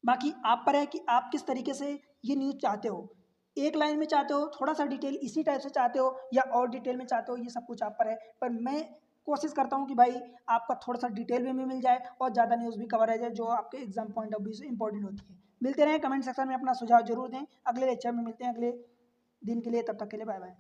बाकी आप पर है कि आप किस तरीके से ये न्यूज़ चाहते हो, एक लाइन में चाहते हो, थोड़ा सा डिटेल इसी टाइप से चाहते हो, या और डिटेल में चाहते हो, ये सब कुछ आप पर है। पर मैं कोशिश करता हूँ कि भाई आपका थोड़ा सा डिटेल में भी मिल जाए और ज़्यादा न्यूज़ भी कवर हो जाए जो आपके एग्जाम पॉइंट ऑफ व्यू से इंपॉर्टेंट होती है। मिलते रहें, कमेंट सेक्शन में अपना सुझाव जरूर दें। अगले लेक्चर में मिलते हैं अगले दिन के लिए, तब तक के लिए बाय बाय।